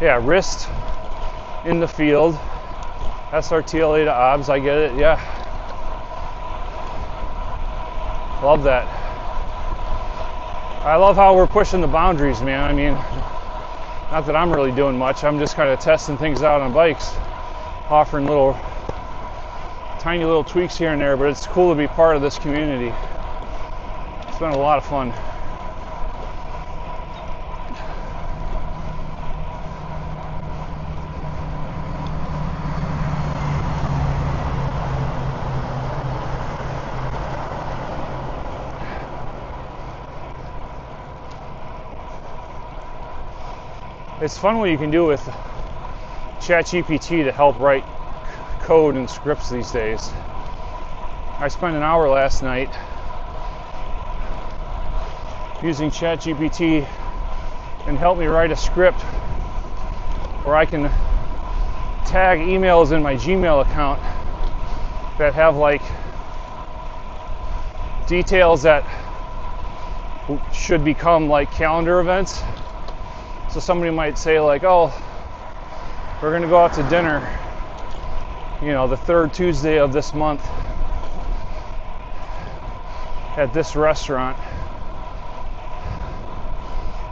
Yeah, wrist in the field, SRT-LA to OBS, I get it, yeah. Love that. I love how we're pushing the boundaries, man. I mean, not that I'm really doing much, I'm just kind of testing things out on bikes, offering little, tiny little tweaks here and there, but it's cool to be part of this community. It's been a lot of fun. It's fun what you can do with ChatGPT to help write code and scripts these days. I spent an hour last night using ChatGPT and helped me write a script where I can tag emails in my Gmail account that have like details that should become like calendar events. So somebody might say like, oh, we're gonna go out to dinner, you know, the third Tuesday of this month at this restaurant.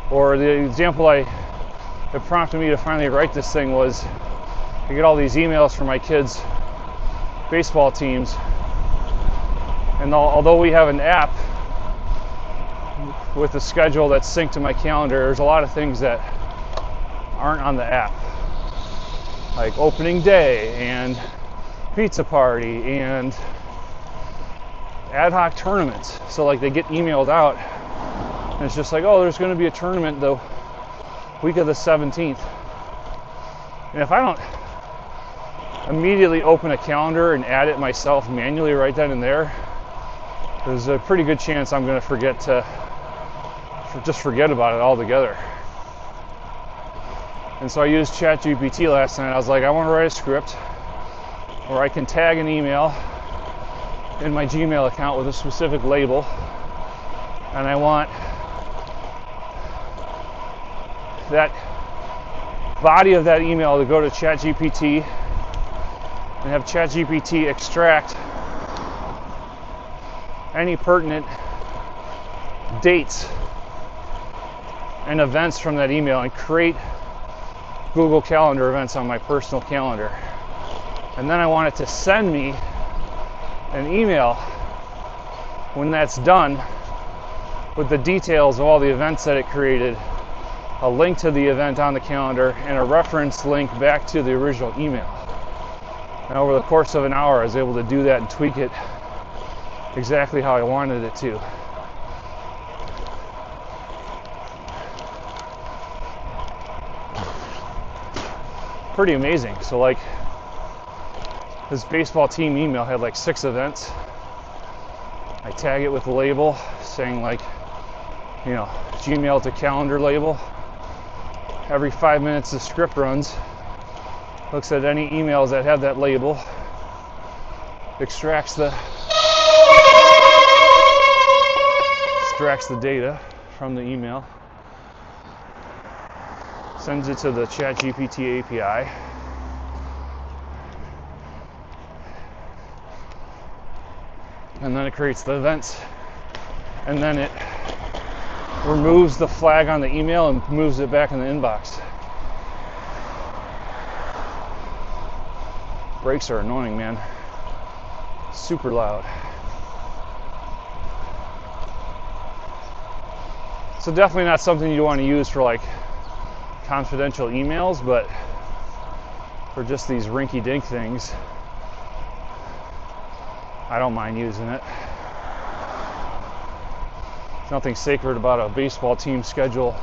Or the example that prompted me to finally write this thing was, I get all these emails from my kids' baseball teams, and although we have an app with a schedule that's synced to my calendar, there's a lot of things that aren't on the app, like opening day and pizza party and ad hoc tournaments. So like they get emailed out and it's just like, oh, there's going to be a tournament the week of the 17th, and if I don't immediately open a calendar and add it myself manually right then and there, there's a pretty good chance I'm going to forget about it altogether. And so I used ChatGPT last night. I was like, I want to write a script where I can tag an email in my Gmail account with a specific label, and I want that body of that email to go to ChatGPT and have ChatGPT extract any pertinent dates and events from that email and create Google Calendar events on my personal calendar. And then I want it to send me an email when that's done with the details of all the events that it created, a link to the event on the calendar, and a reference link back to the original email. And over the course of an hour, I was able to do that and tweak it exactly how I wanted it to. Pretty amazing. So like, this baseball team email had like 6 events. I tag it with a label saying like, you know, Gmail to calendar label. Every 5 minutes the script runs, looks at any emails that have that label, extracts the data from the email, sends it to the ChatGPT API, and then it creates the events, and then it removes the flag on the email and moves it back in the inbox. Brakes are annoying, man. Super loud. So definitely not something you want to use for like confidential emails, but for just these rinky-dink things, I don't mind using it. There's nothing sacred about a baseball team schedule.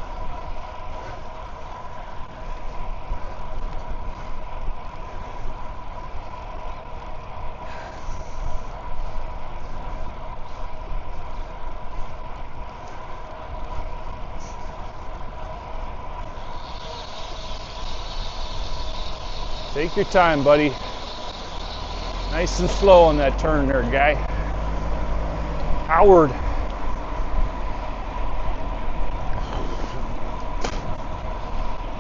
Take your time, buddy. Nice and slow on that turn there, guy. Howard.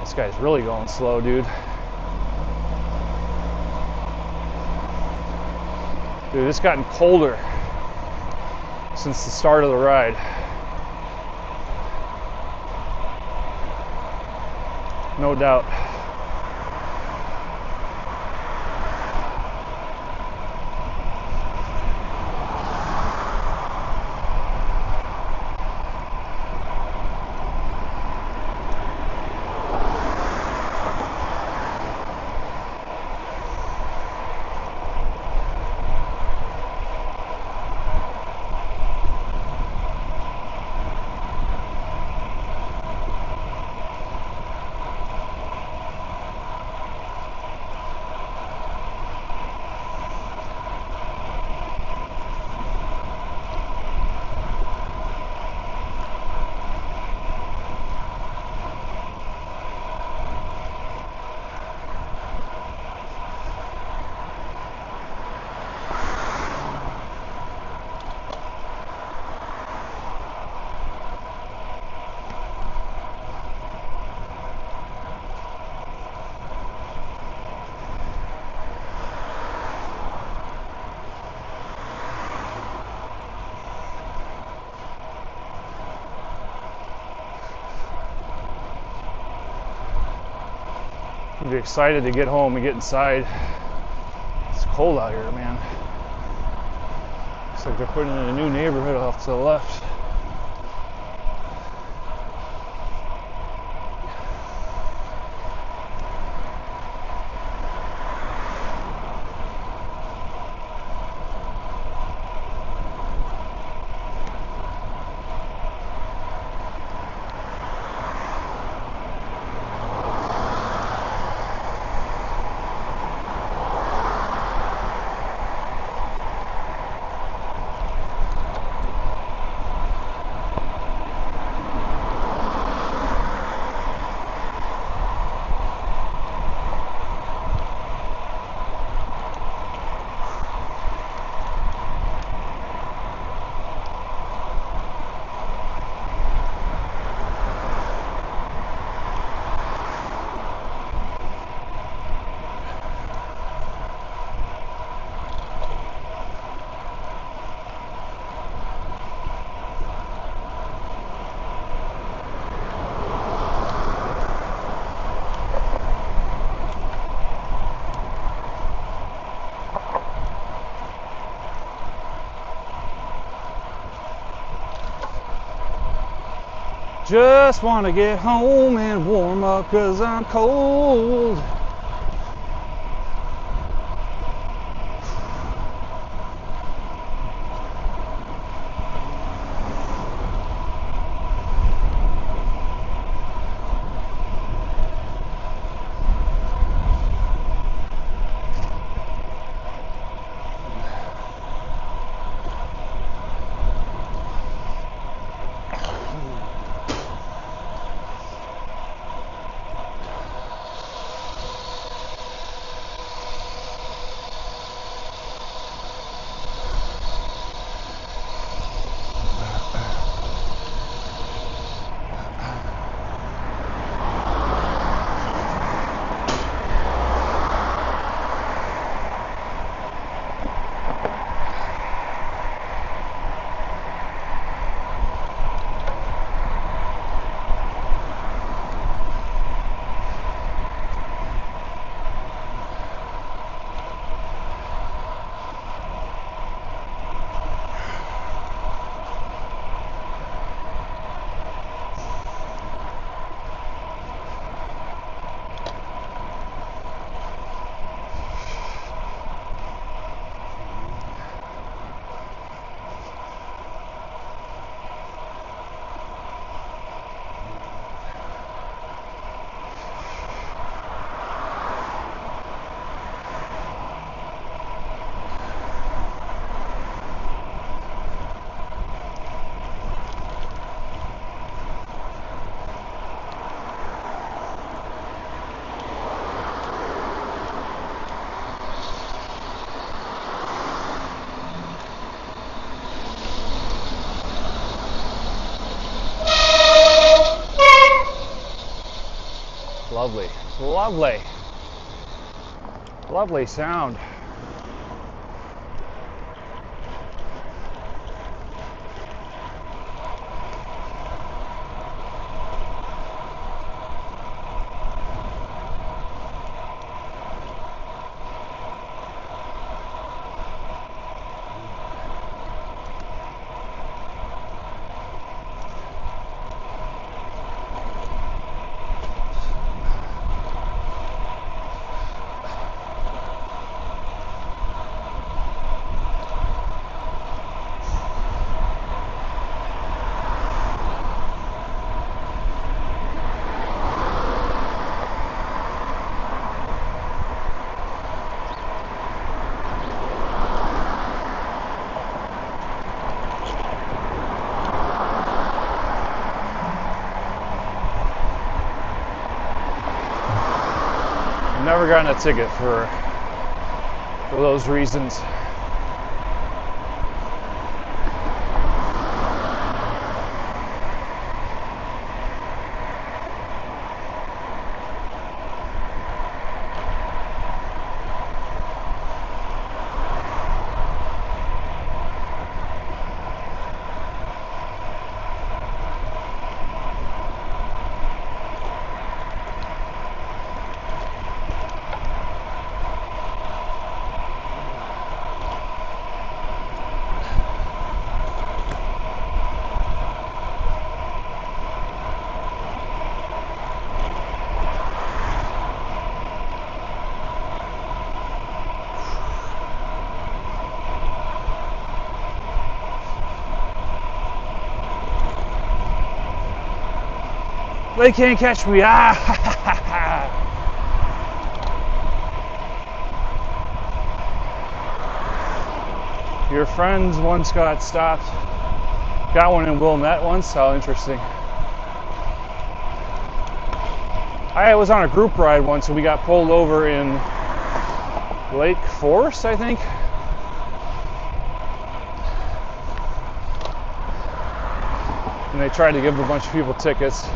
This guy's really going slow, dude. Dude, it's gotten colder since the start of the ride. No doubt. I'm excited to get home and get inside. It's cold out here, man. Looks like they're putting in a new neighborhood off to the left. Just wanna get home and warm up 'cause I'm cold. Lovely, lovely, lovely sound. Never gotten a ticket for those reasons. They can't catch me. Ah! Your friends once got stopped. Got one in Wilmette once. How interesting. I was on a group ride once and we got pulled over in Lake Forest, I think. And they tried to give a bunch of people tickets.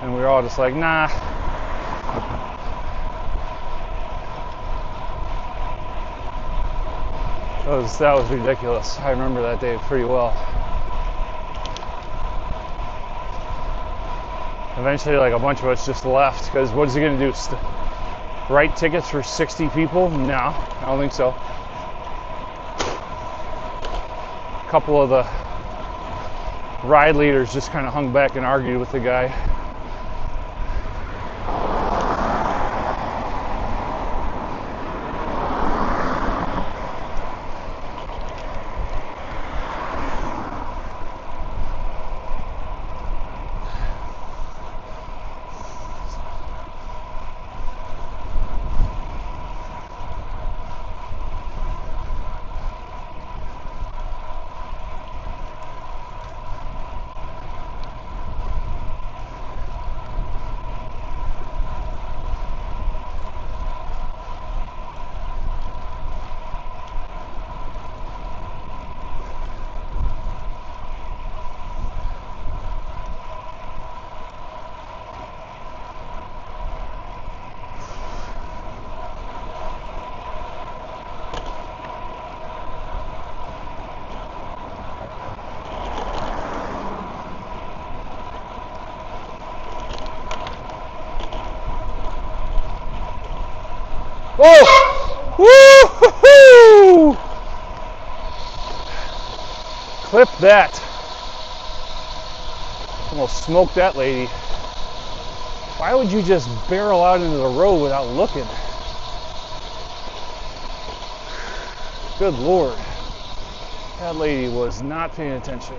And we were all just like, nah. That was ridiculous. I remember that day pretty well. Eventually, like, a bunch of us just left because what is he going to do? Write tickets for 60 people? No, I don't think so. A ride leaders just kind of hung back and argued with the guy. Oh! Woo-hoo-hoo! Clip that. Almost smoked that lady. Why would you just barrel out into the road without looking? Good Lord. That lady was not paying attention.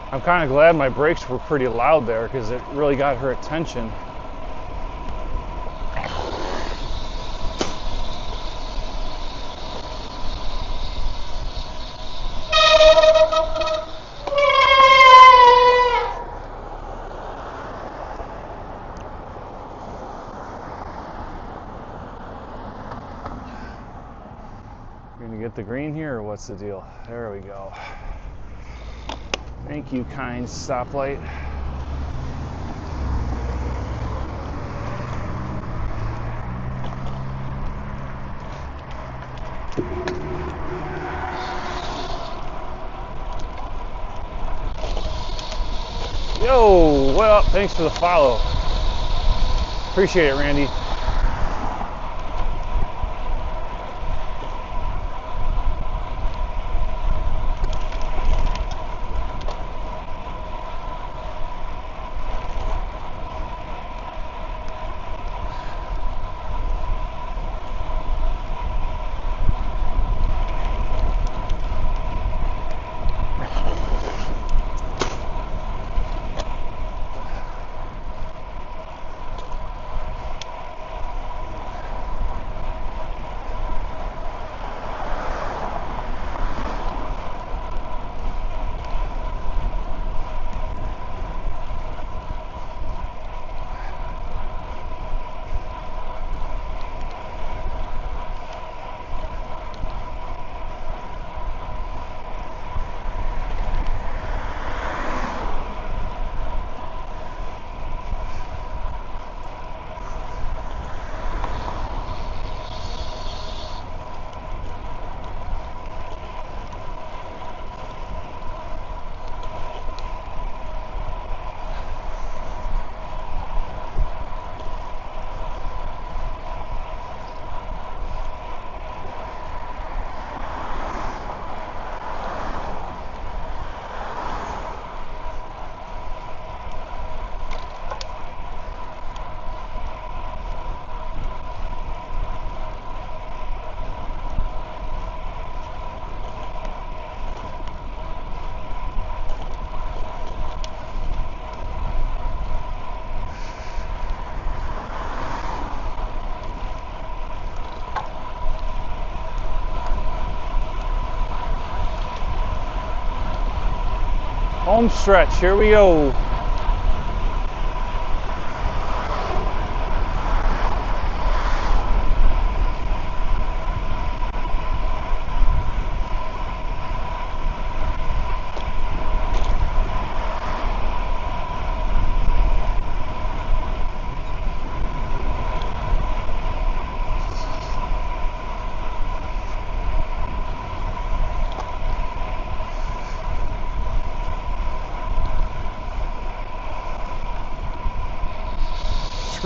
I'm kind of glad my brakes were pretty loud there because it really got her attention. You're gonna get the green here, or what's the deal? There we go. Thank you, kind stoplight. Yo, what up? Thanks for the follow. Appreciate it, Randy. Home stretch, here we go.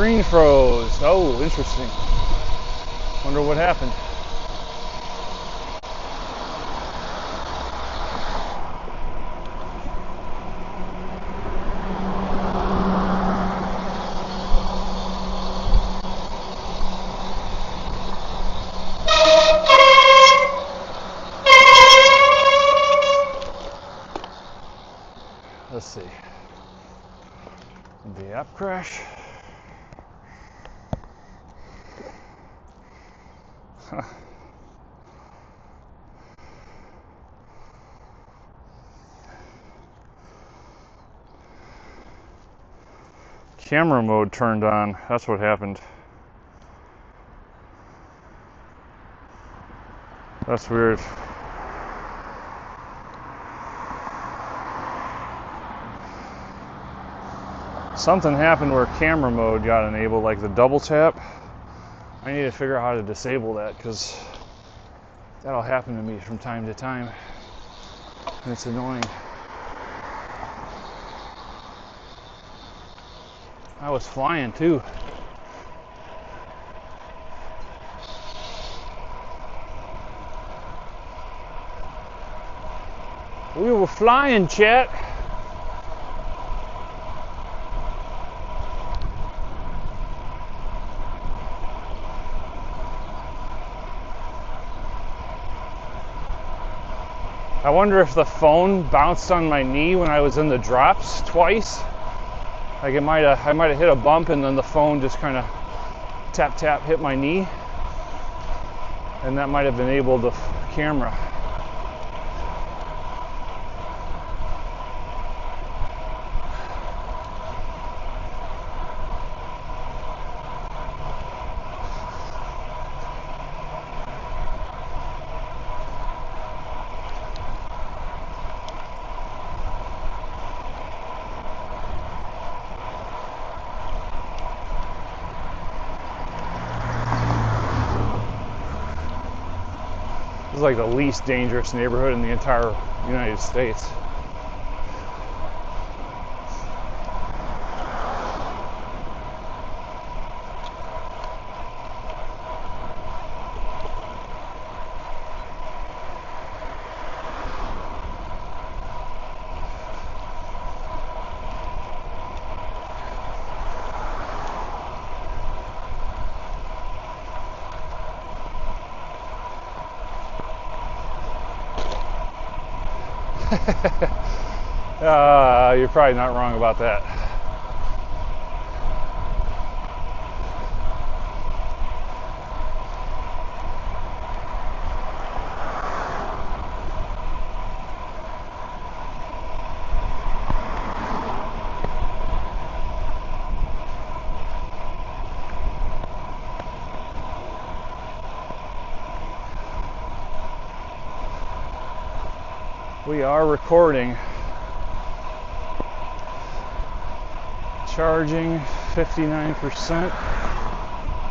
Screen froze. Oh, interesting. Wonder what happened. Let's see. The app crash. Huh. Camera mode turned on. That's what happened. That's weird. Something happened where camera mode got enabled, like the double tap. I need to figure out how to disable that, because that'll happen to me from time to time, and it's annoying. I was flying too. We were flying, chat. I wonder if the phone bounced on my knee when I was in the drops twice. Like I might have hit a bump and then the phone just kind of tap tap hit my knee, and that might have enabled the camera. This is like the least dangerous neighborhood in the entire United States. You're probably not wrong about that. We are recording. Charging 59%.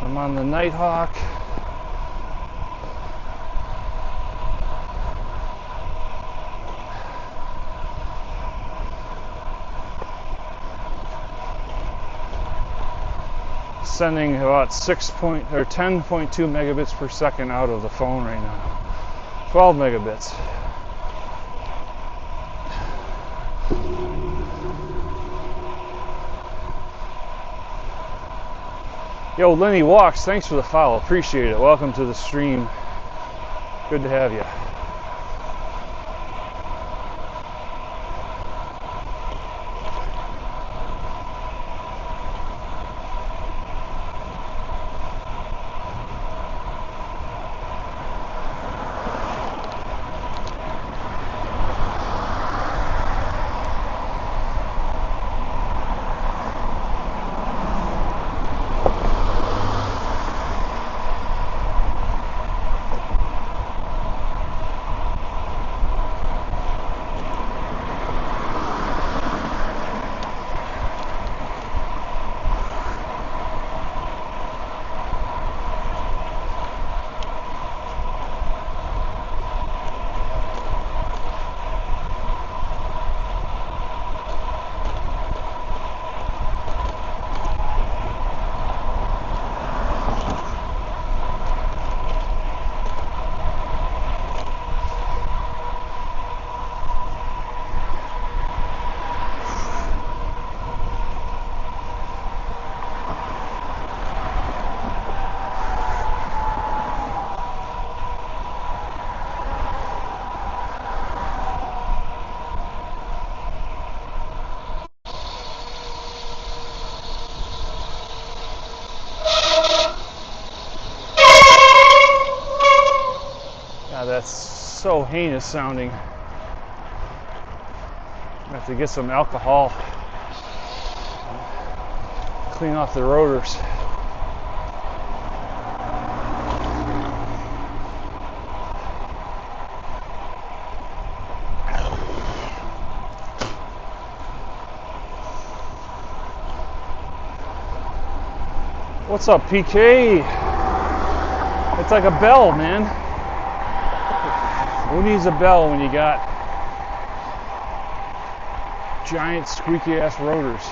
I'm on the Nighthawk. Sending about 10.2 megabits per second out of the phone right now. 12 megabits. Yo, Lenny Walks, thanks for the follow. Appreciate it. Welcome to the stream. Good to have you. God, that's so heinous sounding. I have to get some alcohol, clean off the rotors. What's up, PK? It's like a bell, man. Who needs a bell when you got giant squeaky ass rotors?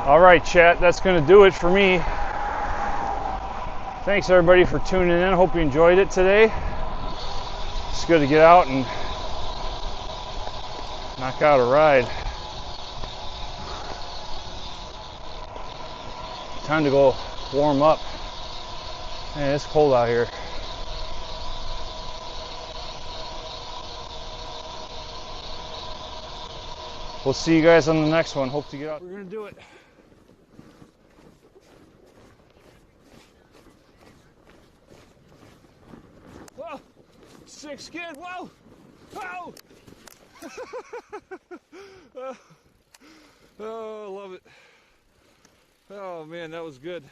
All right, chat, that's going to do it for me. Thanks everybody for tuning in. Hope you enjoyed it today. It's good to get out and knock out a ride. Time to go warm up. Man, it's cold out here. We'll see you guys on the next one. Hope to get out. We're going to do it. Whoa! Sick skid! Whoa! Whoa! Oh, I love it. Oh man, that was good.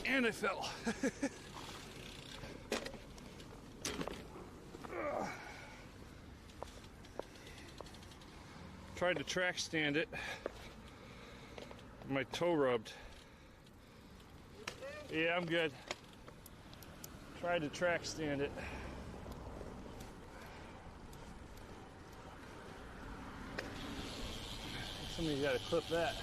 And I fell. Tried to track stand it. My toe rubbed. Yeah, I'm good. Tried to track stand it. Somebody's got to clip that.